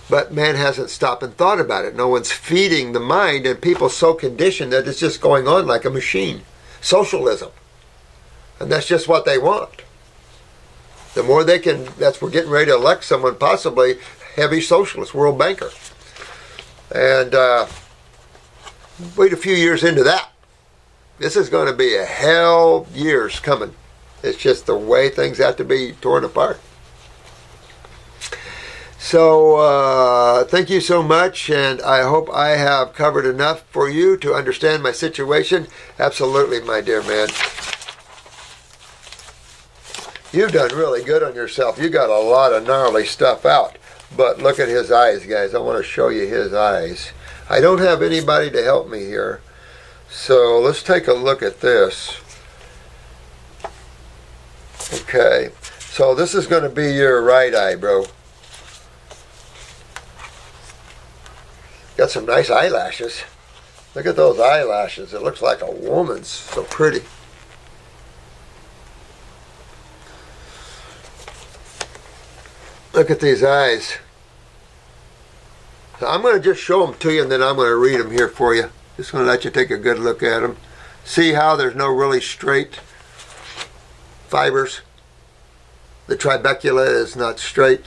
But man hasn't stopped and thought about it. No one's feeding the mind, and people so conditioned that it's just going on like a machine. Socialism. And that's just what they want. The more they can, we're getting ready to elect someone possibly heavy socialist, world banker. And wait a few years into that. This is going to be a hell years coming. It's just the way things have to be torn apart. So thank you so much, and I hope I have covered enough for you to understand my situation. Absolutely, my dear man. You've done really good on yourself. You got a lot of gnarly stuff out. But look at his eyes, guys. I want to show you his eyes. I don't have anybody to help me here. So let's take a look at this. Okay. So this is going to be your right eye, bro. Got some nice eyelashes. Look at those eyelashes. It looks like a woman's. So pretty. Look at these eyes. So I'm going to just show them to you, and then I'm going to read them here for you. Just going to let you take a good look at them. See how there's no really straight fibers? The trabecula is not straight.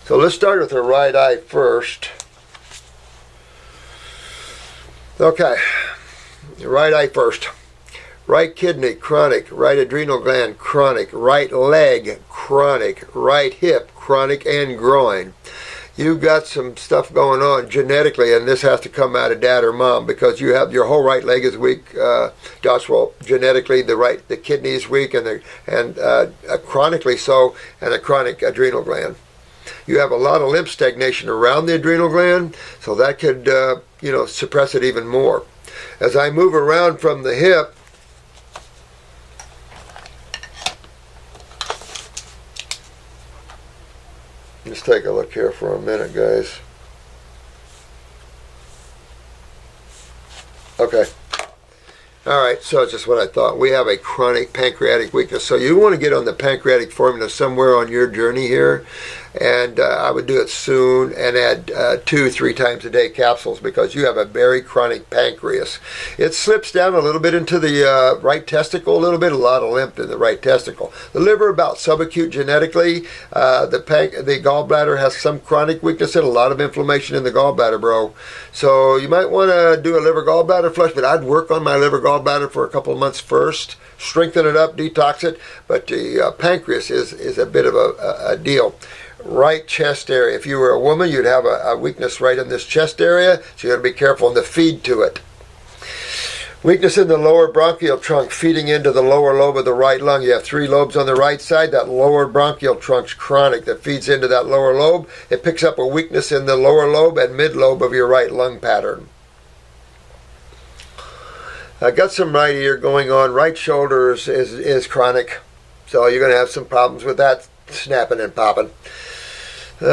So let's start with the right eye first. Okay, right eye first. Right kidney, chronic. Right adrenal gland, chronic. Right leg, chronic. Right hip, chronic, and groin. You've got some stuff going on genetically, and this has to come out of dad or mom, because you have your whole right leg is weak, Josh. Well, genetically, the kidney is weak, and chronically so, and a chronic adrenal gland. You have a lot of lymph stagnation around the adrenal gland, so that could suppress it even more. As I move around from the hip, let's take a look here for a minute, guys. Okay. All right, so it's just what I thought. We have a chronic pancreatic weakness. So you want to get on the pancreatic formula somewhere on your journey here. And I would do it soon and add 2-3 times a day capsules, because you have a very chronic pancreas. It slips down a little bit into the right testicle, a lot of lymph in the right testicle. The liver about subacute genetically. The gallbladder has some chronic weakness and a lot of inflammation in the gallbladder, bro. So you might want to do a liver gallbladder flush, but I'd work on my liver gallbladder for a couple of months first, strengthen it up, detox it. But the pancreas is a bit of a deal. Right chest area. If you were a woman, you'd have a weakness right in this chest area, so you got to be careful in the feed to it. Weakness in the lower bronchial trunk, feeding into the lower lobe of the right lung. You have 3 lobes on the right side. That lower bronchial trunk's chronic. That feeds into that lower lobe. It picks up a weakness in the lower lobe and mid lobe of your right lung pattern. I got some right ear going on. Right shoulder is chronic, so you're going to have some problems with that snapping and popping. You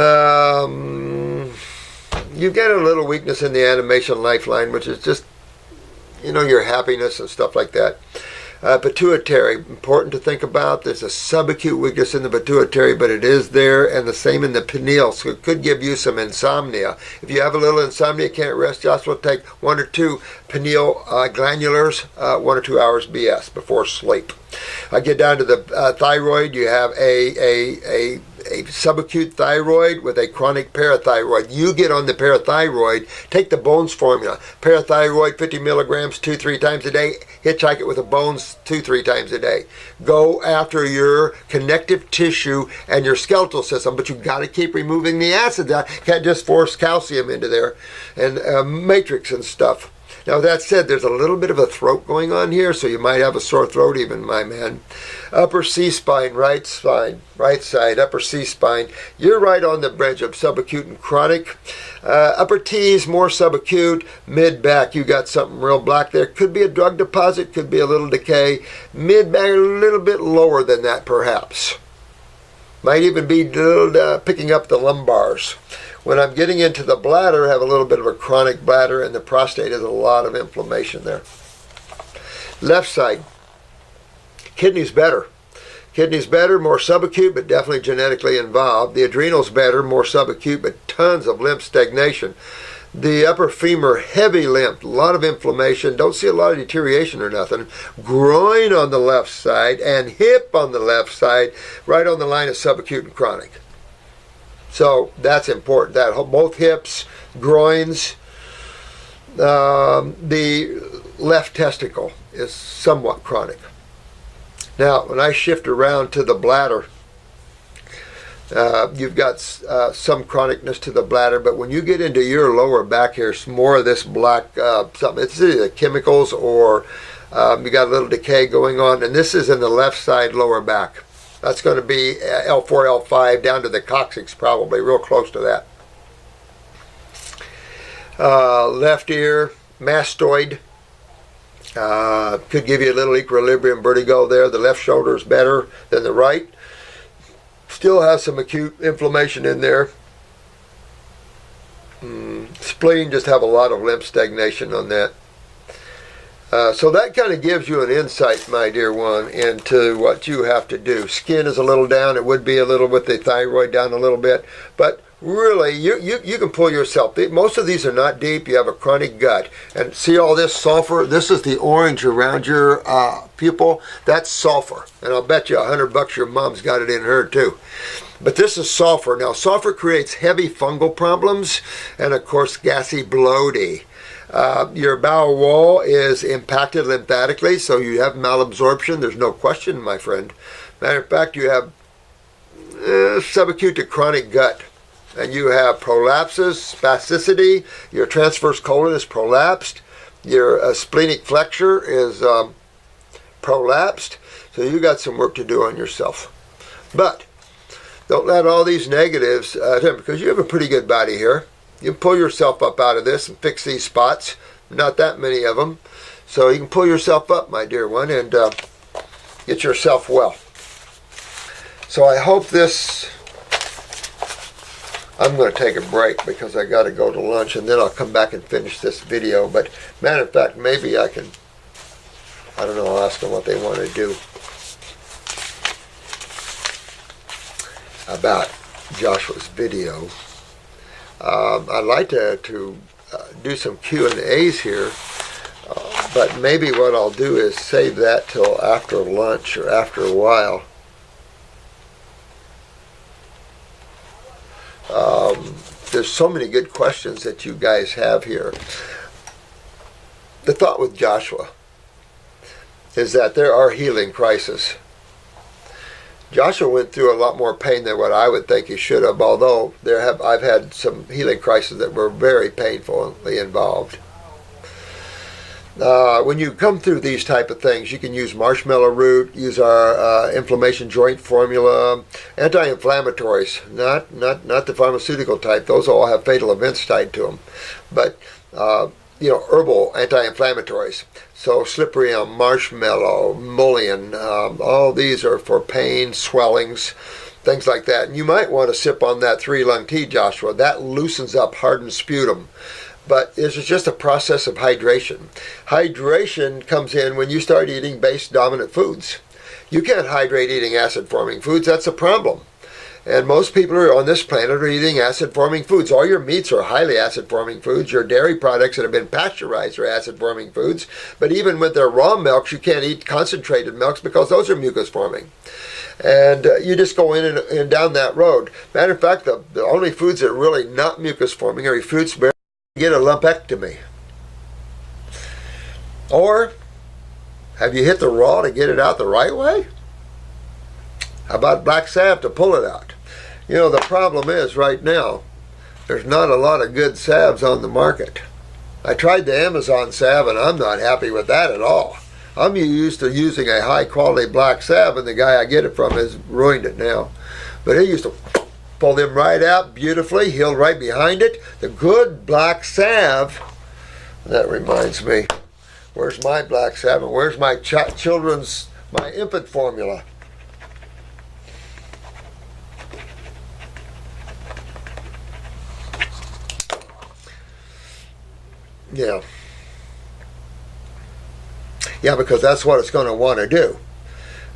get a little weakness in the animation lifeline, which is just your happiness and stuff like that. Pituitary, important to think about. There's a subacute weakness in the pituitary, but it is there, and the same in the pineal, so it could give you some insomnia. If you have a little insomnia, can't rest, Joshua, take 1 or 2 pineal glandulars, 1 or 2 hours BS before sleep. I get down to the thyroid. You have a subacute thyroid with a chronic parathyroid. You get on the parathyroid, take the Bones formula. Parathyroid, 50 milligrams, 2-3 times a day. Hitchhike it with the Bones 2-3 times a day. Go after your connective tissue and your skeletal system, but you've got to keep removing the acid. You can't just force calcium into there and matrix and stuff. Now, with that said, there's a little bit of a throat going on here, so you might have a sore throat even, my man. Upper C-spine, right side, upper C-spine. You're right on the bridge of subacute and chronic. Upper T's, more subacute. Mid-back, you got something real black there. Could be a drug deposit, could be a little decay. Mid-back, a little bit lower than that, perhaps. Might even be picking up the lumbars. When I'm getting into the bladder, I have a little bit of a chronic bladder, and the prostate has a lot of inflammation there. Left side, kidneys better. Kidneys better, more subacute, but definitely genetically involved. The adrenals better, more subacute, but tons of lymph stagnation. The upper femur, heavy lymph, a lot of inflammation. Don't see a lot of deterioration or nothing. Groin on the left side and hip on the left side, right on the line of subacute and chronic. So that's important. That both hips, groins, the left testicle is somewhat chronic. Now, when I shift around to the bladder, you've got some chronicness to the bladder, but when you get into your lower back here, it's more of this black something. It's either chemicals or you got a little decay going on, and this is in the left side lower back. That's going to be L4, L5, down to the coccyx probably, real close to that. Left ear, mastoid. Could give you a little equilibrium vertigo there. The left shoulder is better than the right. Still has some acute inflammation in there. Spleen, just have a lot of lymph stagnation on that. So that kind of gives you an insight, my dear one, into what you have to do. Skin is a little down. It would be a little with the thyroid down a little bit. But really, you can pull yourself. Most of these are not deep. You have a chronic gut. And see all this sulfur? This is the orange around your pupil. That's sulfur. And I'll bet you $100 your mom's got it in her too. But this is sulfur. Now, sulfur creates heavy fungal problems and, of course, gassy bloating. Your bowel wall is impacted lymphatically, so you have malabsorption. There's no question, my friend. Matter of fact, you have subacute to chronic gut, and you have prolapses, spasticity. Your transverse colon is prolapsed. Your splenic flexure is prolapsed. So you got some work to do on yourself. But don't let all these negatives, because you have a pretty good body here. You can pull yourself up out of this and fix these spots. Not that many of them. So you can pull yourself up, my dear one, and get yourself well. So I hope this... I'm going to take a break because I got to go to lunch, and then I'll come back and finish this video. But matter of fact, maybe I can... I don't know, I'll ask them what they want to do about Joshua's video. I'd like to do some Q&As here, but maybe what I'll do is save that till after lunch or after a while. There's so many good questions that you guys have here. The thought with Joshua is that there are healing crises. Joshua went through a lot more pain than what I would think he should have, although I've had some healing crises that were very painfully involved. When you come through these type of things, you can use marshmallow root, use our inflammation joint formula, anti-inflammatories, not the pharmaceutical type. Those all have fatal events tied to them, but herbal anti-inflammatories. So slippery elm, marshmallow, mullein, all these are for pain, swellings, things like that. And you might want to sip on that 3-lung tea, Joshua. That loosens up hardened sputum. But this is just a process of hydration. Hydration comes in when you start eating base-dominant foods. You can't hydrate eating acid-forming foods. That's a problem. And most people who are on this planet are eating acid-forming foods. All your meats are highly acid-forming foods. Your dairy products that have been pasteurized are acid-forming foods. But even with their raw milks, you can't eat concentrated milks because those are mucus-forming. And you just go in and down that road. Matter of fact, the only foods that are really not mucus-forming are your fruits, berries, get a lumpectomy. Or, have you hit the raw to get it out the right way? How about black salve to pull it out? You know, the problem is right now, there's not a lot of good salves on the market. I tried the Amazon salve and I'm not happy with that at all. I'm used to using a high quality black salve, and the guy I get it from has ruined it now. But he used to pull them right out beautifully, heal right behind it. The good black salve, that reminds me, where's my black salve and where's my my infant formula? Yeah. Yeah, because that's what it's going to want to do.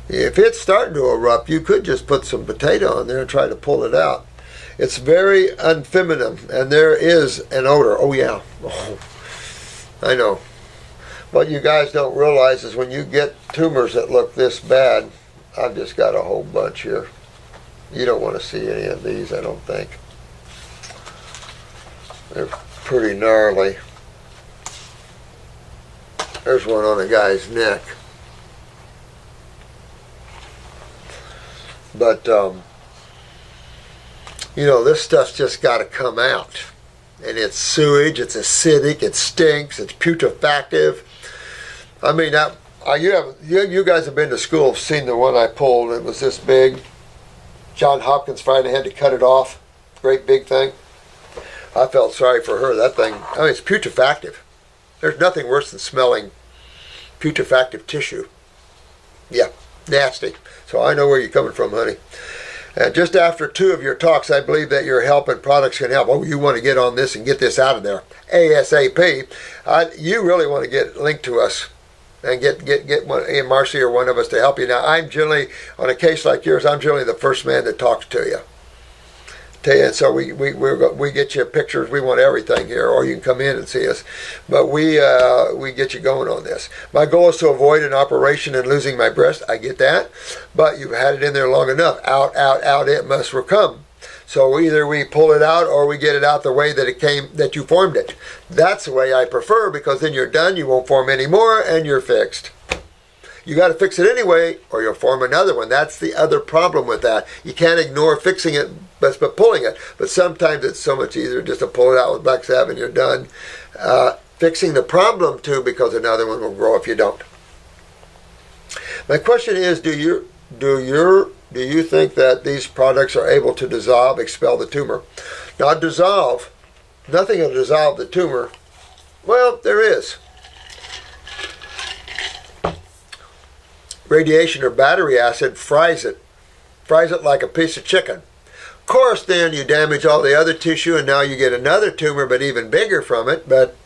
If it's starting to erupt, you could just put some potato on there and try to pull it out. It's very unfeminine, and there is an odor. Oh, yeah. Oh, I know. What you guys don't realize is when you get tumors that look this bad, I've just got a whole bunch here. You don't want to see any of these, I don't think. They're pretty gnarly. There's one on a guy's neck. But, you know, this stuff's just got to come out. And it's sewage, it's acidic, it stinks, it's putrefactive. I mean, you guys have been to school, seen the one I pulled. It was this big. John Hopkins finally had to cut it off. Great big thing. I felt sorry for her. That thing, I mean, it's putrefactive. There's nothing worse than smelling putrefactive tissue. Yeah, nasty. So I know where you're coming from, honey. And just after 2 of your talks, I believe that your help and products can help. Oh, you want to get on this and get this out of there ASAP. You really want to get linked to us and get one, Marcy or one of us to help you. Now, I'm generally, on a case like yours, I'm generally the first man that talks to you. And so we get you pictures. We want everything here, or you can come in and see us. But we get you going on this. My goal is to avoid an operation and losing my breast. I get that, but you've had it in there long enough. Out, it must come. So either we pull it out or we get it out the way that it came, that you formed it. That's the way I prefer, because then you're done. You won't form any more, and you're fixed. You got to fix it anyway, or you'll form another one. That's the other problem with that. You can't ignore fixing it, but pulling it. But sometimes it's so much easier just to pull it out with black salve and you're done. Fixing the problem too, because another one will grow if you don't. My question is, do you think that these products are able to dissolve, expel the tumor? Not dissolve. Nothing will dissolve the tumor. Well, there is. Radiation or battery acid fries it like a piece of chicken. Of course, then you damage all the other tissue, and now you get another tumor, but even bigger from it. But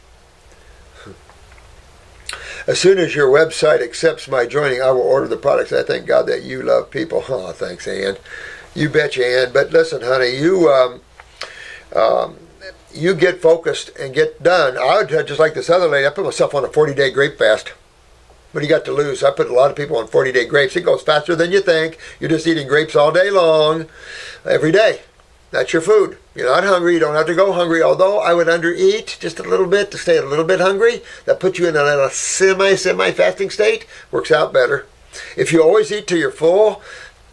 as soon as your website accepts my joining, I will order the products. I thank God that you love people. Oh, thanks, Ann. You betcha, Ann. But listen, honey, you get focused and get done. I would just like this other lady. I put myself on a 40-day grape fast. What do you got to lose? I put a lot of people on 40-day grapes. It goes faster than you think. You're just eating grapes all day long, every day. That's your food. You're not hungry. You don't have to go hungry. Although I would undereat just a little bit to stay a little bit hungry. That puts you in a semi-fasting state. Works out better. If you always eat till you're full,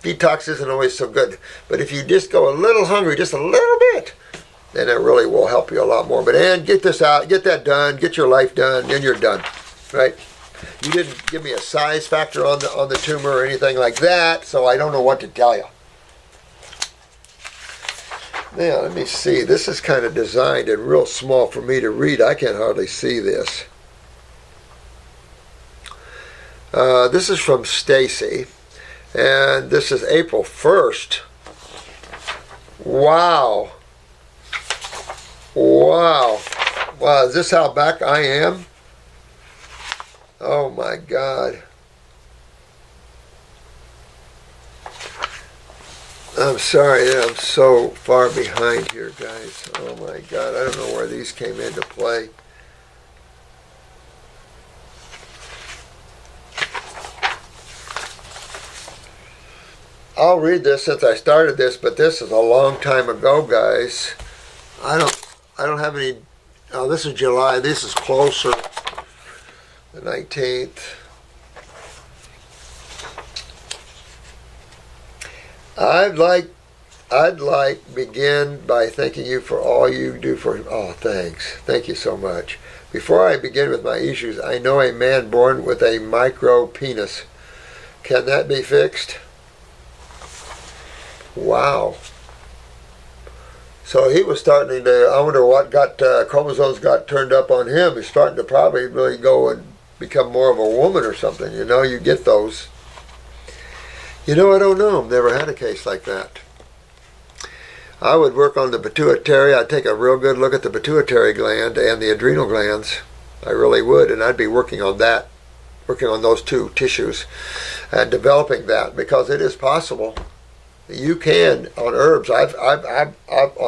detox isn't always so good. But if you just go a little hungry, just a little bit, then it really will help you a lot more. But Ann, get this out. Get that done. Get your life done. Then you're done. Right? You didn't give me a size factor on the tumor or anything like that, so I don't know what to tell you. Now, let me see. This is kind of designed and real small for me to read. I can hardly see this. This is from Stacy, and this is April 1st. Wow. Wow. Wow, is this how back I am? Oh my God. I'm sorry, I'm so far behind here, guys. Oh my God, I don't know where these came into play. I'll read this since I started this, but this is a long time ago, guys. I don't have any. Oh, this is July. This is closer. The 19th. I'd like begin by thanking you for all you do for. Oh, thanks. Thank you so much. Before I begin with my issues, I know a man born with a micro penis. Can that be fixed? Wow. So he was starting to, I wonder what chromosomes got turned up on him. He's starting to probably really go and become more of a woman or something. You know, you get those. You know, I don't know. I've never had a case like that. I would work on the pituitary. I'd take a real good look at the pituitary gland and the adrenal glands. I really would. And I'd be working on that, working on those two tissues and developing that, because it is possible. You can on herbs. I've on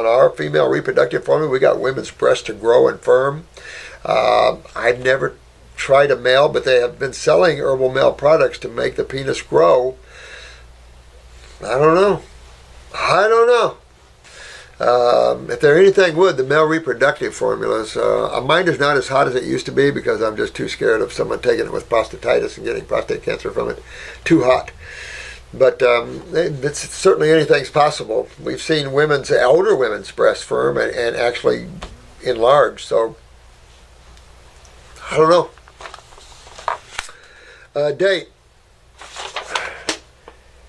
our female reproductive formula, we got women's breasts to grow and firm. I've never tried a male, but they have been selling herbal male products to make the penis grow. I don't know. If they're anything would, the male reproductive formulas, mine is not as hot as it used to be because I'm just too scared of someone taking it with prostatitis and getting prostate cancer from it. Too hot. But it's certainly anything's possible. We've seen older women's breasts firm and actually enlarge. So, I don't know. Date.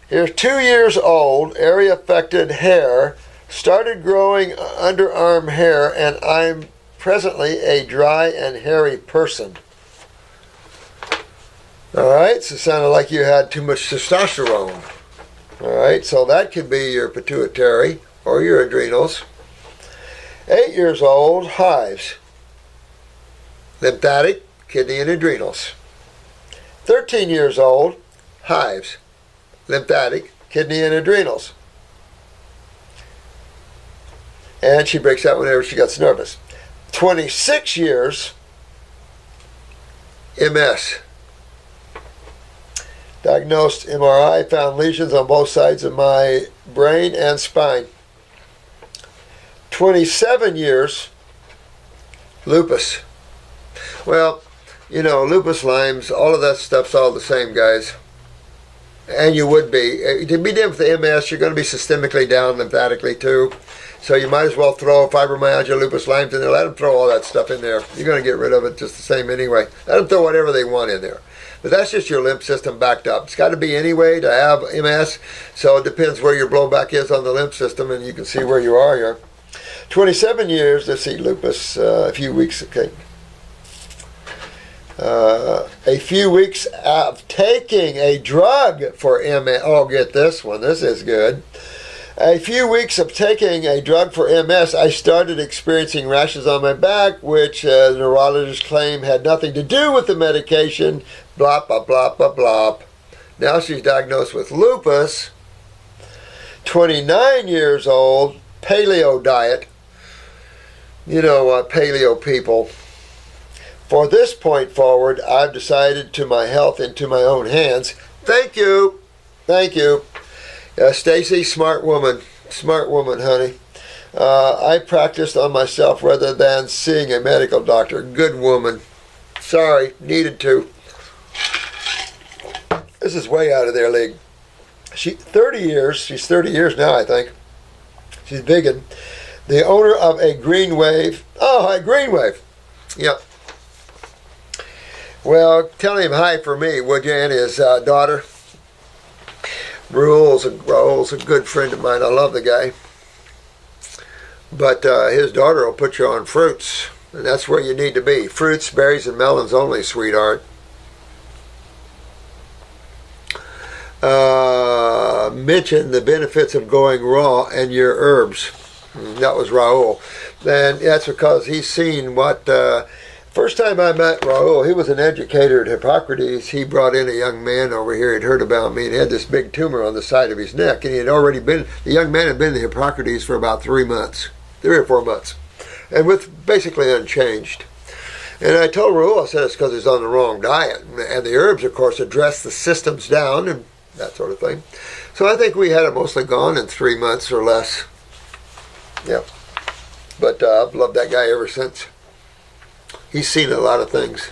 Here's 2 years old, area affected hair, started growing underarm hair, and I'm presently a dry and hairy person. Alright, so it sounded like you had too much testosterone. Alright, so that could be your pituitary or your adrenals. 8 years old, hives. Lymphatic, kidney, and adrenals. 13 years old, hives. Lymphatic, kidney, and adrenals. And she breaks out whenever she gets nervous. 26 years, MS. Diagnosed MRI, found lesions on both sides of my brain and spine. 27 years, lupus. Well, you know, lupus, Lyme's, all of that stuff's all the same, guys. And you would be. To be done with the MS, you're going to be systemically down lymphatically too. So you might as well throw fibromyalgia, lupus, Lyme's in there. Let them throw all that stuff in there. You're going to get rid of it just the same anyway. Let them throw whatever they want in there. But that's just your lymph system backed up. It's got to be anyway to have MS. So it depends where your blowback is on the lymph system, and you can see where you are here. 27 years, let's see, lupus, a few weeks, okay. A few weeks of taking a drug for MS. Oh, get this one. This is good. A few weeks of taking a drug for MS, I started experiencing rashes on my back, which neurologists claim had nothing to do with the medication. Blah, blah, blah, blah, blah. Now she's diagnosed with lupus. 29 years old, paleo diet. You know what, paleo people. For this point forward, I've decided to my health into my own hands. Thank you. Thank you. Stacy, smart woman, honey. I practiced on myself rather than seeing a medical doctor. Good woman. Sorry, needed to. This is way out of their league. She's 30 years now, I think. She's vegan. The owner of a Green Wave. Oh, hi, Green Wave. Yep. Well, tell him hi for me, would you, and his daughter. Raul's a good friend of mine. I love the guy. But his daughter will put you on fruits. And that's where you need to be. Fruits, berries, and melons only, sweetheart. Mention the benefits of going raw and your herbs. That was Raul. And that's because he's seen what, first time I met Raul, he was an educator at Hippocrates. He brought in a young man over here. He'd heard about me and had this big tumor on the side of his neck. And he had already been, the young man had been in Hippocrates for about 3 months, 3 or 4 months, and with basically unchanged. And I told Raul, I said it's because he's on the wrong diet. And the herbs, of course, address the systems down and that sort of thing. So I think we had it mostly gone in 3 months or less. Yep. But I've loved that guy ever since. He's seen a lot of things.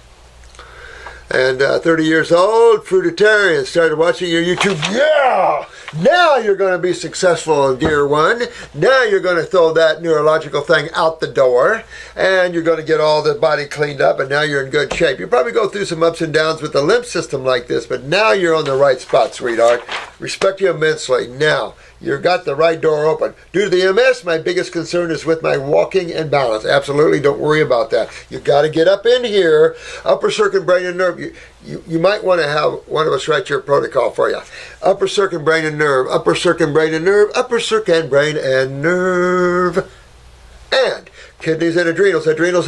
And 30 years old, fruitarian, started watching your YouTube. Yeah! Now you're going to be successful, dear one. Now you're going to throw that neurological thing out the door. And you're going to get all the body cleaned up. And now you're in good shape. You probably go through some ups and downs with the lymph system like this. But now you're on the right spot, sweetheart. Respect you immensely. Now, you've got the right door open. Due to the MS, my biggest concern is with my walking and balance. Absolutely, don't worry about that. You've got to get up in here. Upper circuit, brain, and nerve. You might want to have one of us write your protocol for you. Upper circuit, brain, and nerve. Upper circuit, brain, and nerve. Upper circuit, brain, and nerve. And kidneys and adrenals. Adrenals.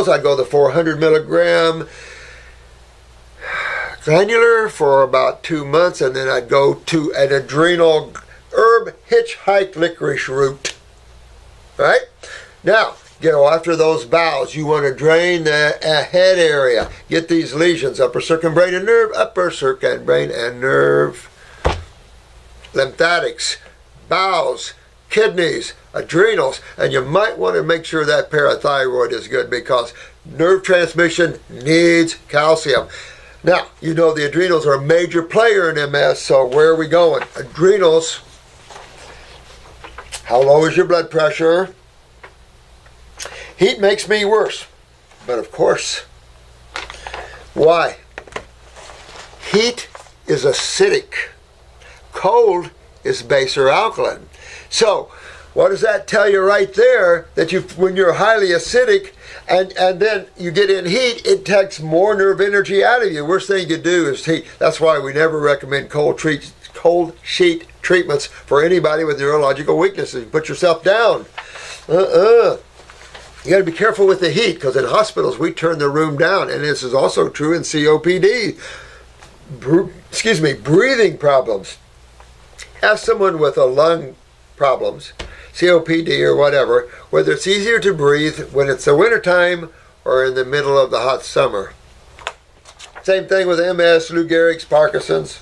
I go the 400 milligram granular for about 2 months, and then I'd go to an adrenal herb hitchhike licorice root. Right? Now, go after those bowels. You want to drain the head area. Get these lesions. Upper circuit, brain, and nerve. Upper circuit, brain, and nerve. Lymphatics, bowels, kidneys, adrenals, and you might want to make sure that parathyroid is good because nerve transmission needs calcium. Now, you know the adrenals are a major player in MS, so where are we going? Adrenals. How low is your blood pressure? Heat makes me worse. But of course, why? Heat is acidic. Cold is base or alkaline. So, what does that tell you right there? That when you're highly acidic and then you get in heat, it takes more nerve energy out of you. Worst thing you do is heat. That's why we never recommend cold sheet treatments for anybody with neurological weaknesses. You put yourself down. You got to be careful with the heat because in hospitals we turn the room down, and this is also true in COPD. Breathing problems. Ask someone with a lung problems, COPD or whatever, whether it's easier to breathe when it's the wintertime or in the middle of the hot summer. Same thing with MS, Lou Gehrig's, Parkinson's.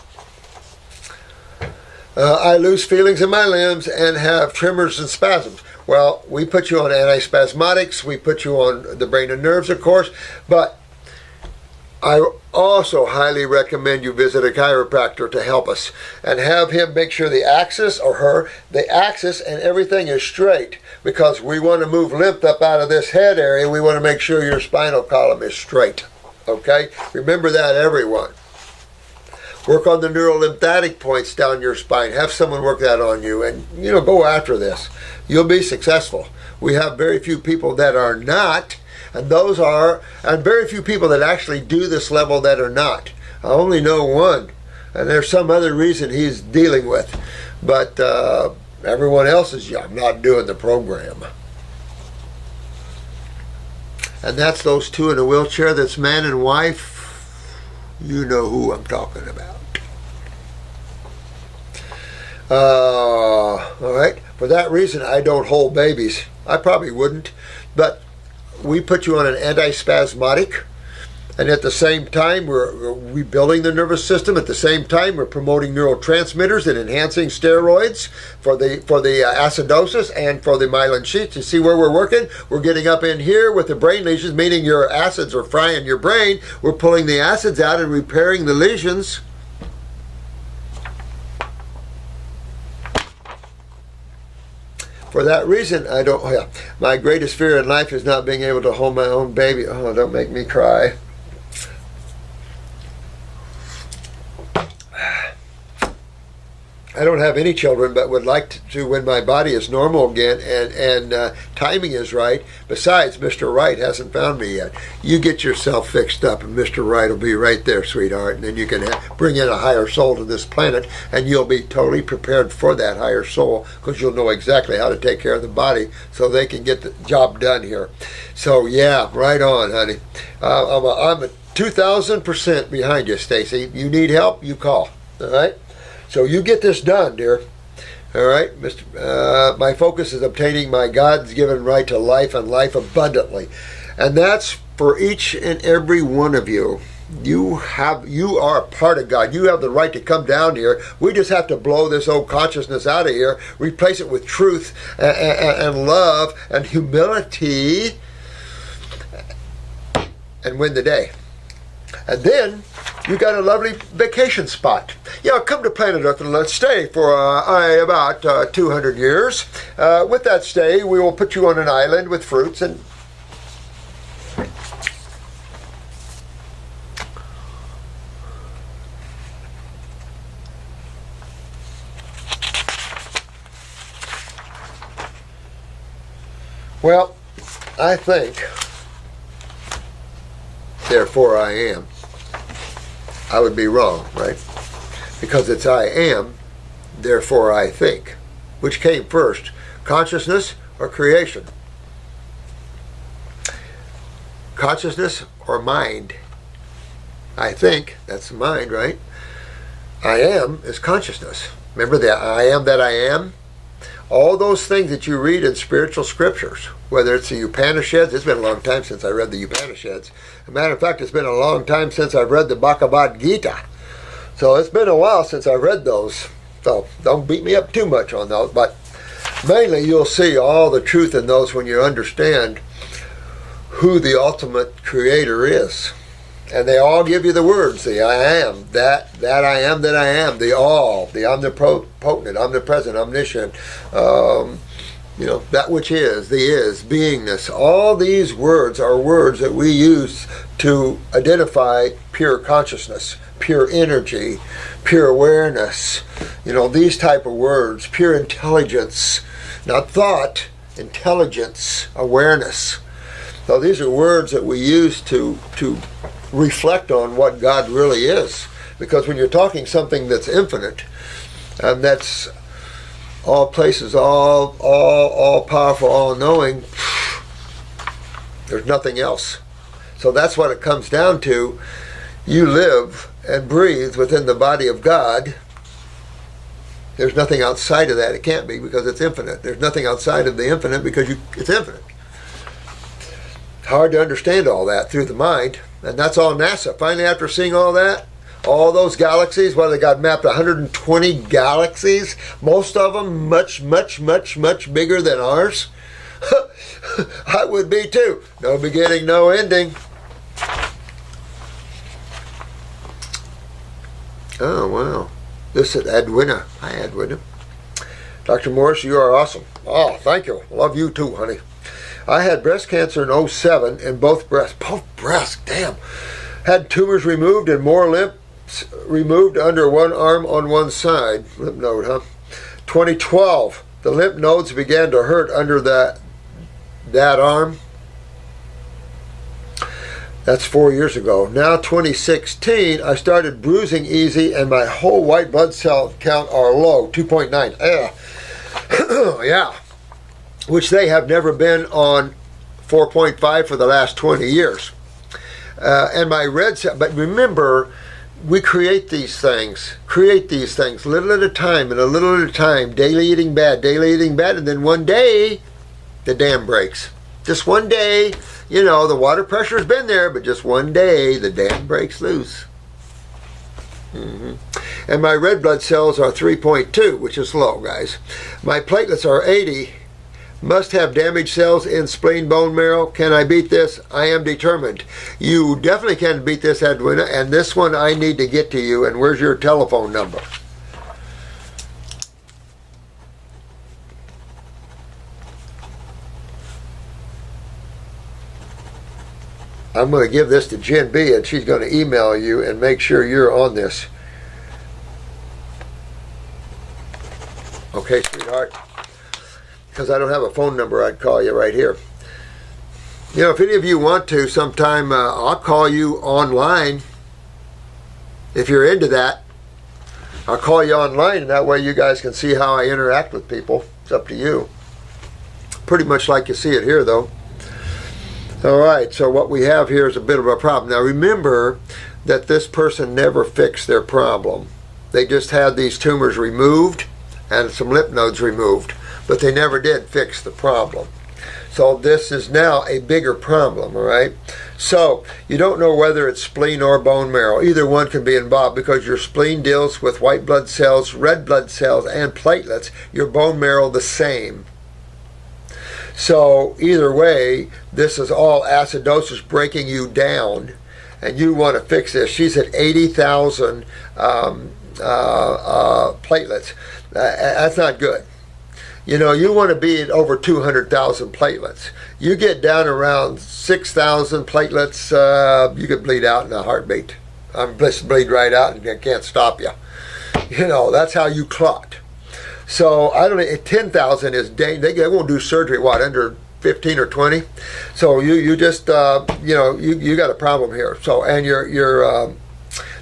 I lose feelings in my limbs and have tremors and spasms. Well, we put you on antispasmodics. We put you on the brain and nerves, of course. But I also highly recommend you visit a chiropractor to help us and have him make sure the axis, or her, the axis and everything is straight, because we want to move lymph up out of this head area. We want to make sure your spinal column is straight. Okay? Remember that, everyone. Work on the neurolymphatic points down your spine. Have someone work that on you, and go after this. You'll be successful. We have very few people that are not, and very few people that actually do this level that are not. I only know one, and there's some other reason he's dealing with, but everyone else is, I'm not doing the program. And that's those two in a wheelchair. That's man and wife. You know who I'm talking about. All right. For that reason, I don't hold babies. I probably wouldn't. But we put you on an antispasmodic. And at the same time, we're rebuilding the nervous system. At the same time, we're promoting neurotransmitters and enhancing steroids for the acidosis and for the myelin sheaths. You see where we're working? We're getting up in here with the brain lesions, meaning your acids are frying your brain. We're pulling the acids out and repairing the lesions. For that reason, my greatest fear in life is not being able to hold my own baby. Oh, don't make me cry. I don't have any children, but would like to when my body is normal again and timing is right. Besides, Mr. Right hasn't found me yet. You get yourself fixed up, and Mr. Right will be right there, sweetheart. And then you can bring in a higher soul to this planet, and you'll be totally prepared for that higher soul because you'll know exactly how to take care of the body so they can get the job done here. So yeah, right on, honey. I'm a 2,000% behind you, Stacy. You need help, you call. All right. So you get this done, dear. All right, my focus is obtaining my God's given right to life and life abundantly, and that's for each and every one of you. You are a part of God. You have the right to come down here. We just have to blow this old consciousness out of here, replace it with truth and love and humility, and win the day. And then you got a lovely vacation spot. Yeah, come to planet Earth and let's stay for about 200 years. With that stay, we will put you on an island with fruits and... Well, I think, therefore I am. I would be wrong, right? Because it's I am, therefore I think. Which came first, consciousness or creation? Consciousness or mind? I think, that's the mind, right? I am is consciousness. Remember the I am that I am? All those things that you read in spiritual scriptures, whether it's the Upanishads, it's been a long time since I read the Upanishads. As a matter of fact, it's been a long time since I've read the Bhagavad Gita. So it's been a while since I've read those. So don't beat me up too much on those. But mainly you'll see all the truth in those when you understand who the ultimate creator is. And they all give you the words, the I am, that I am, that I am, the all, the omnipotent, omnipresent, omniscient, that which is, the is, beingness. All these words are words that we use to identify pure consciousness, pure energy, pure awareness. These type of words, pure intelligence, not thought, intelligence, awareness. So these are words that we use to reflect on what God really is. Because when you're talking something that's infinite, and that's all places, all powerful, all knowing, there's nothing else. So that's what it comes down to. You live and breathe within the body of God. There's nothing outside of that. It can't be because it's infinite. There's nothing outside of the infinite because it's infinite. Hard to understand all that through the mind. And that's all NASA. Finally, after seeing all that, all those galaxies, they got mapped 120 galaxies, most of them much, much, much, much bigger than ours. I would be too. No beginning, no ending. Oh, wow. This is Edwina. Hi, Edwina. Dr. Morse, you are awesome. Oh, thank you. Love you too, honey. I had breast cancer in 2007 in both breasts. Both breasts, damn. Had tumors removed and more lymphs removed under one arm on one side. Lymph node, huh? 2012, the lymph nodes began to hurt under that arm. That's 4 years ago. Now 2016, I started bruising easy and my whole white blood cell count are low, 2.9. Yeah. Which they have never been on 4.5 for the last 20 years. And my red cell, but remember, we create these things little at a time and a little at a time, daily eating bad, and then one day, the dam breaks. Just one day, the water pressure has been there, but just one day, the dam breaks loose. And my red blood cells are 3.2, which is low, guys. My platelets are 80. Must have damaged cells in spleen, bone marrow. Can I beat this? I am determined. You definitely can beat this, Edwina, and this one I need to get to you. And where's your telephone number? I'm going to give this to Jen B, and she's going to email you and make sure you're on this. Okay, sweetheart. Because I don't have a phone number, I'd call you right here. You know, if any of you want to, sometime I'll call you online. If you're into that, I'll call you online, and that way you guys can see how I interact with people. It's up to you. Pretty much like you see it here, though. All right, so what we have here is a bit of a problem. Now remember that this person never fixed their problem. They just had these tumors removed and some lymph nodes removed, but they never did fix the problem. So this is now a bigger problem, all right? So you don't know whether it's spleen or bone marrow. Either one can be involved because your spleen deals with white blood cells, red blood cells, and platelets. Your bone marrow the same. So either way, this is all acidosis breaking you down, and you want to fix this. She's at 80,000 platelets. That's not good. You know, you want to be at over 200,000 platelets. You get down around 6,000 platelets, you could bleed out in a heartbeat. I'm just bleed right out and I can't stop you. You know, that's how you clot. So I don't know, 10,000 is dangerous. They won't do surgery, what, under 15 or 20? So you just, you know, you got a problem here. So, and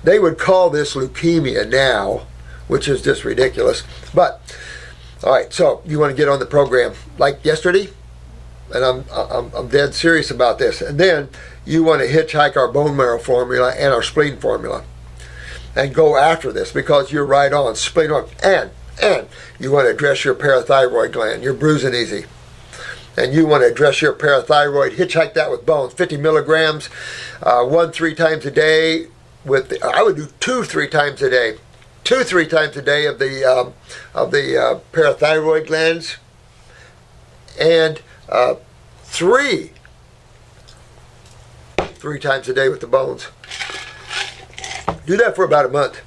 they would call this leukemia now, which is just ridiculous. But, all right, so you want to get on the program like yesterday? And I'm dead serious about this. And then you want to hitchhike our bone marrow formula and our spleen formula and go after this because you're right on, spleen on. And you want to address your parathyroid gland. You're bruising easy. And you want to address your parathyroid, hitchhike that with bones, 50 milligrams, 1-3 times a day. I would do 2-3 times a day. 2-3 times a day of the parathyroid glands, and 3 times a day with the bones. Do that for about a month.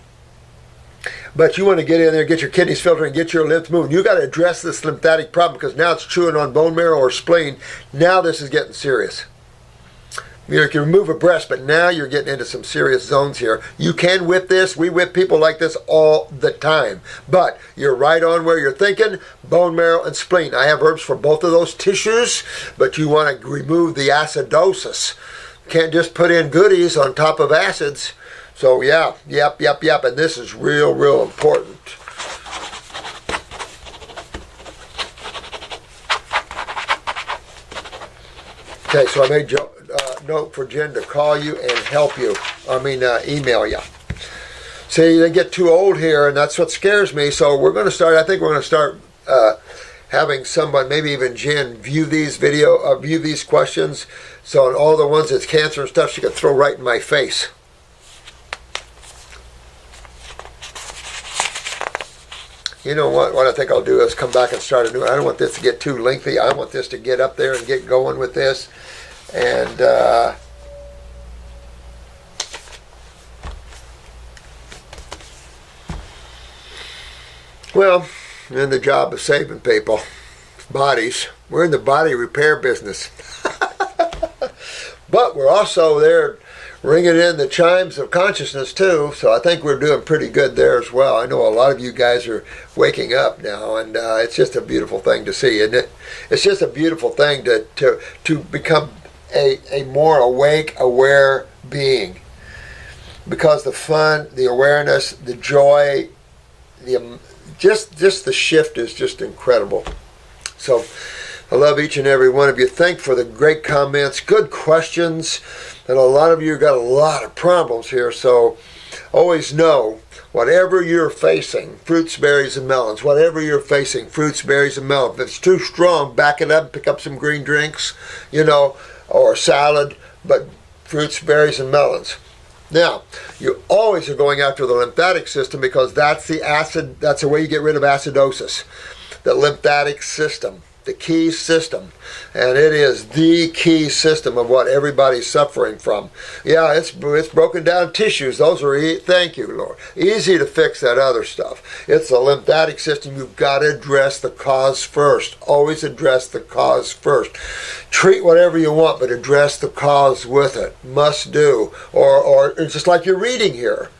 But you want to get in there, get your kidneys filtered, and get your lymph moving. You got to address this lymphatic problem because now it's chewing on bone marrow or spleen. Now this is getting serious. You can remove a breast, but now you're getting into some serious zones here. You can whip this. We whip people like this all the time. But you're right on where you're thinking, bone marrow and spleen. I have herbs for both of those tissues, but you want to remove the acidosis. Can't just put in goodies on top of acids. So yeah, yep. And this is real important. Okay, so I made note for Jen to call you and help you. Email you. See, they get too old here, and that's what scares me. So we're going to start. I think we're going to start having someone, maybe even Jen, view these questions. So on all the ones that's cancer and stuff, she could throw right in my face. You know what? What I think I'll do is come back and start a new one. I don't want this to get too lengthy. I want this to get up there and get going with this. And well, we're in the job of saving people, bodies. We're in the body repair business. But we're also there ringing in the chimes of consciousness too, so I think we're doing pretty good there as well. I know a lot of you guys are waking up now, and it's just a beautiful thing to see, isn't it? It's just a beautiful thing to become a more awake, aware being, because the fun, the awareness, the joy, just the shift is just incredible. So I love each and every one of you. Thank for the great comments, good questions, and a lot of you got a lot of problems here. So always know, whatever you're facing, fruits, berries, and melons, whatever you're facing, fruits, berries, and melons, if it's too strong, back it up and pick up some green drinks, or salad, but fruits, berries, and melons. Now, you always are going after the lymphatic system because that's the way you get rid of acidosis. The lymphatic system, the key system, and it is the key system of what everybody's suffering from. Yeah, it's broken down tissues. Those are, thank you, Lord, easy to fix that other stuff. It's the lymphatic system. You've got to address the cause first. Always address the cause first. Treat whatever you want, but address the cause with it. Must do. Or just like you're reading here,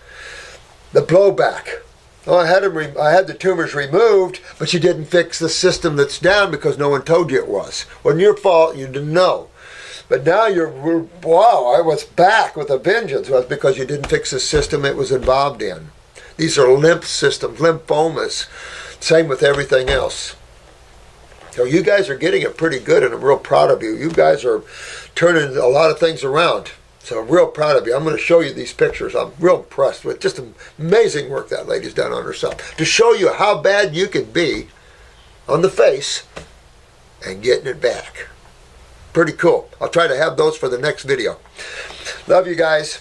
the blowback. Oh, I had the tumors removed, but you didn't fix the system that's down because no one told you it was. Wasn't your fault. You didn't know. But now wow, I was back with a vengeance. Well, it's because you didn't fix the system it was involved in. These are lymph systems, lymphomas. Same with everything else. So you guys are getting it pretty good, and I'm real proud of you. You guys are turning a lot of things around. So I'm real proud of you. I'm going to show you these pictures. I'm real impressed with just amazing work that lady's done on herself. To show you how bad you can be on the face and getting it back. Pretty cool. I'll try to have those for the next video. Love you guys.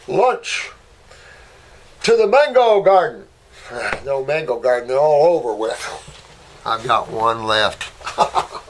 Lunch to the mango garden. No mango garden, they're all over with. I've got one left.